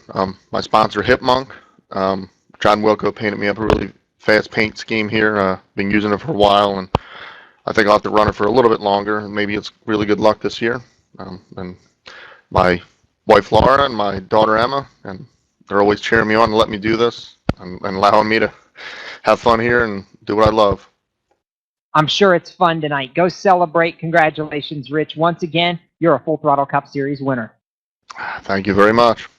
My sponsor, Hipmunk. John Wilco painted me up a really fast paint scheme here. Been using it for a while, and I think I'll have to run it for a little bit longer. Maybe it's really good luck this year. And my wife Laura and my daughter Emma, and they're always cheering me on to let me do this and allowing me to have fun here and do what I love. I'm sure it's fun tonight. Go celebrate. Congratulations, Rich. Once again, you're a Full Throttle Cup Series winner. Thank you very much.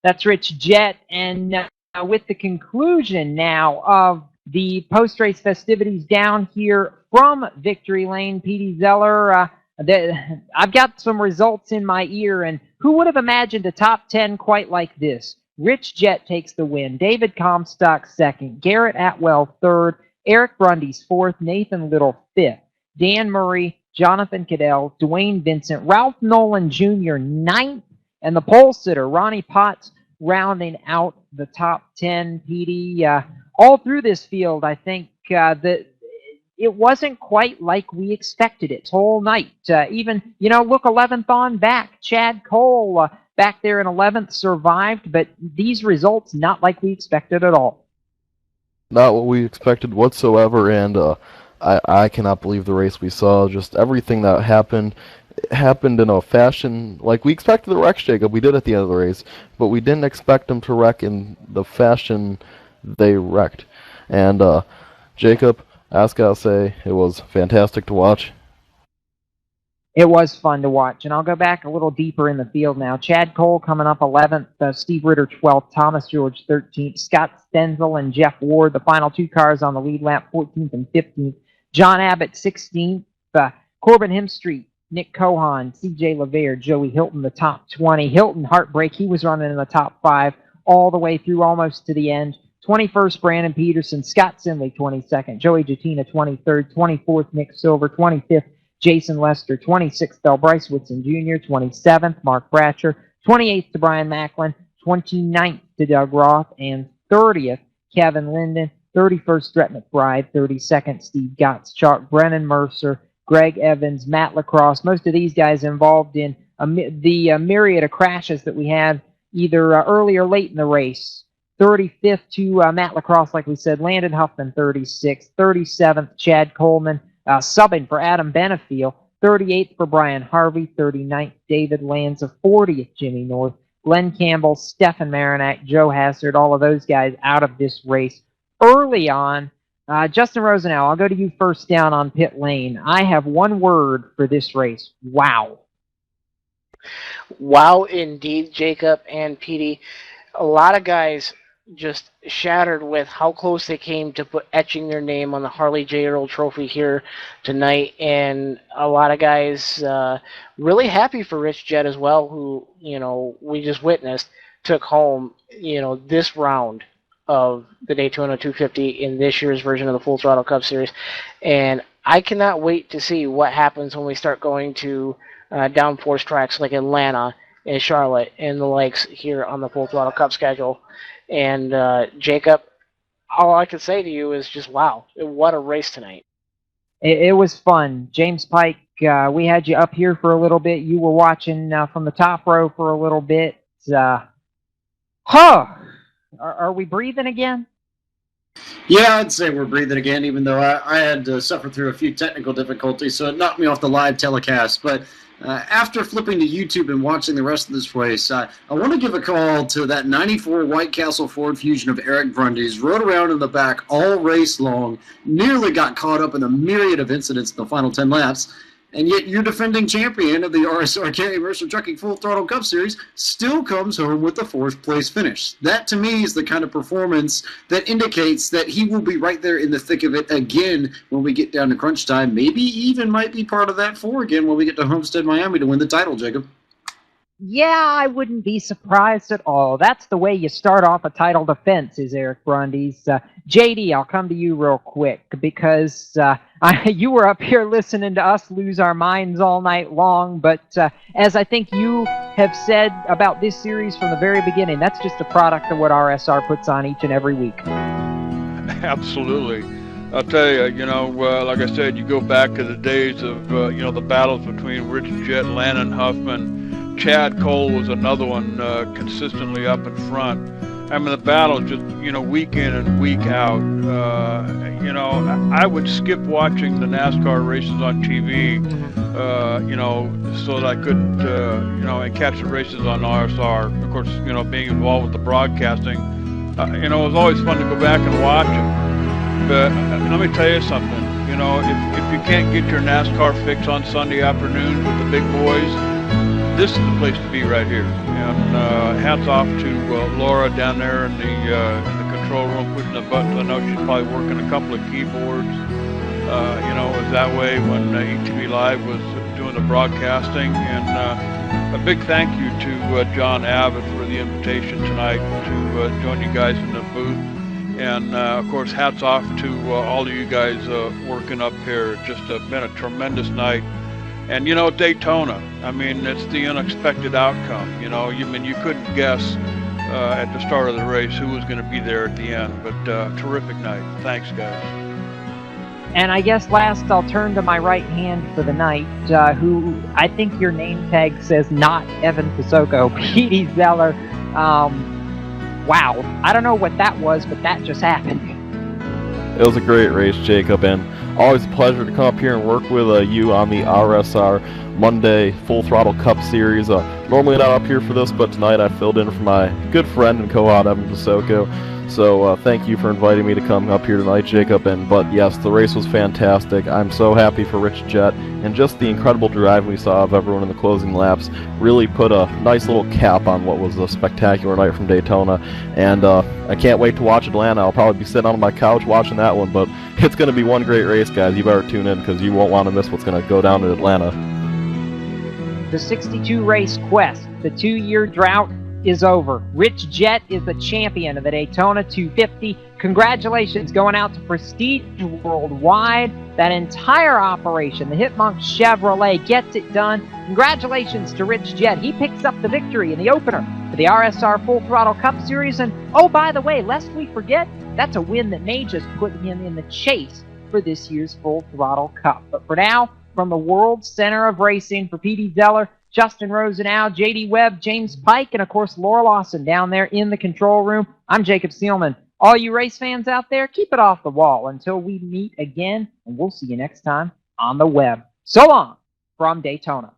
That's Rich Jet, and with the conclusion now of the post-race festivities down here from Victory Lane, Petey Zeller, I've got some results in my ear, and who would have imagined a top 10 quite like this? Rich Jet takes the win, David Comstock second, Garrett Atwell third, Eric Brundy's fourth, Nathan Little fifth, Dan Murray, Jonathan Cadell, Dwayne Vincent, Ralph Nolan Jr. ninth, and the pole sitter, Ronnie Potts, rounding out the top 10, Petey. All through this field, I think that it wasn't quite like we expected it whole night. Even, look 11th on back, Chad Cole back there in 11th survived, but these results not like we expected at all. Not what we expected whatsoever, and I cannot believe the race we saw. Just everything that happened in a fashion like we expected the wrecks, Jacob. We did at the end of the race, but we didn't expect them to wreck in the fashion they wrecked. And Jacob, I gotta say, it was fantastic to watch. It was fun to watch, and I'll go back a little deeper in the field now. Chad Cole coming up 11th, Steve Ritter 12th, Thomas George 13th, Scott Stenzel and Jeff Ward, the final two cars on the lead lap, 14th and 15th. John Abbott 16th, Corbin Hemstreet, Nick Cohan, C.J. LeVere, Joey Hilton, the top 20. Hilton, heartbreak, he was running in the top 5 all the way through almost to the end. 21st, Brandon Peterson, Scott Sinley 22nd, Joey Jatina 23rd, 24th, Nick Silver, 25th, Jason Lester, 26th, Bryce Woodson Jr., 27th, Mark Bratcher, 28th to Brian Macklin, 29th to Doug Roth, and 30th, Kevin Linden, 31st, Brett McBride, 32nd, Steve Gottschalk, Brennan Mercer, Greg Evans, Matt Lacrosse, most of these guys involved in the myriad of crashes that we had either early or late in the race. 35th to Matt Lacrosse, like we said, Landon Huffman, 36th, 37th, Chad Coleman, subbing for Adam Benefiel, 38th for Brian Harvey, 39th, David Lanza, 40th, Jimmy North, Glenn Campbell, Stefan Marinac, Joe Hassard, all of those guys out of this race. Early on, Justin Rosenau, I'll go to you first down on pit lane. I have one word for this race. Wow. Wow, indeed, Jacob and Petey. A lot of guys just shattered with how close they came to etching their name on the Harley J. Earl Trophy here tonight, and a lot of guys really happy for Rich Jett as well, who, you know, we just witnessed took home, you know, this round of the Daytona 250 in this year's version of the Full Throttle Cup Series, and I cannot wait to see what happens when we start going to downforce tracks like Atlanta and Charlotte and the likes here on the Full Throttle Cup schedule. And Jacob, all I can say to you is just wow, what a race tonight. It was fun. James Pike, we had you up here for a little bit. You were watching from the top row for a little bit. Are we breathing again? Yeah, I'd say we're breathing again, even though I had to suffer through a few technical difficulties, so it knocked me off the live telecast. But after flipping to YouTube and watching the rest of this race, I want to give a call to that 94 White Castle Ford Fusion of Eric Brundy's. Rode around in the back all race long, nearly got caught up in a myriad of incidents in the final 10 laps, and yet your defending champion of the RSR Garry Mercer Trucking Full Throttle Cup Series still comes home with the 4th place finish. That, to me, is the kind of performance that indicates that he will be right there in the thick of it again when we get down to crunch time. Maybe even might be part of that 4 again when we get to Homestead, Miami to win the title, Jacob. Yeah, I wouldn't be surprised at all. That's the way you start off a title defense, is Eric Brundy's. JD, I'll come to you real quick, because you were up here listening to us lose our minds all night long, but as I think you have said about this series from the very beginning, that's just a product of what RSR puts on each and every week. Absolutely. I'll tell you, you know, like I said, you go back to the days of, you know, the battles between Rich Jett, Landon Huffman. Chad Cole was another one consistently up in front. I mean, the battle just, you know, week in and week out. You know, I would skip watching the NASCAR races on TV, you know, so that I could, you know, and catch the races on RSR. Of course, you know, being involved with the broadcasting, you know, it was always fun to go back and watch them. But let me tell you something, you know, if you can't get your NASCAR fix on Sunday afternoons with the big boys, this is the place to be right here. And hats off to Laura down there in the control room pushing the buttons. I know she's probably working a couple of keyboards. You know, it was that way when ETV Live was doing the broadcasting. And a big thank you to John Abbott for the invitation tonight to join you guys in the booth. And of course, hats off to all of you guys working up here. It's just been a tremendous night. And, you know, Daytona, I mean, it's the unexpected outcome. You know, you couldn't guess at the start of the race who was going to be there at the end. But terrific night. Thanks, guys. And I guess last I'll turn to my right hand for the night, who I think your name tag says not Evan Pasoko, Petey Zeller. Wow, I don't know what that was, but that just happened. It was a great race, Jacob, and always a pleasure to come up here and work with you on the RSR Monday Full Throttle Cup Series. Normally not up here for this, but tonight I filled in for my good friend and co-op Evan Pasoko. So thank you for inviting me to come up here tonight, Jacob. But yes, the race was fantastic. I'm so happy for Rich Jett, and just the incredible drive we saw of everyone in the closing laps really put a nice little cap on what was a spectacular night from Daytona. And I can't wait to watch Atlanta. I'll probably be sitting on my couch watching that one, but it's going to be one great race, guys. You better tune in because you won't want to miss what's going to go down in Atlanta. The 62 race quest, the 2-year drought, is over. Rich Jett is the champion of the Daytona 250. Congratulations going out to Prestige Worldwide. That entire operation, the Hitmonk Chevrolet, gets it done. Congratulations to Rich Jett. He picks up the victory in the opener for the RSR Full Throttle Cup Series. And oh, by the way, lest we forget, that's a win that may just put him in the chase for this year's Full Throttle Cup. But for now, from the World Center of Racing, for Petey Zeller, Justin Rosenau, J.D. Webb, James Pike, and of course Laura Lawson down there in the control room, I'm Jacob Seelman. All you race fans out there, keep it off the wall until we meet again, and we'll see you next time on the web. So long from Daytona.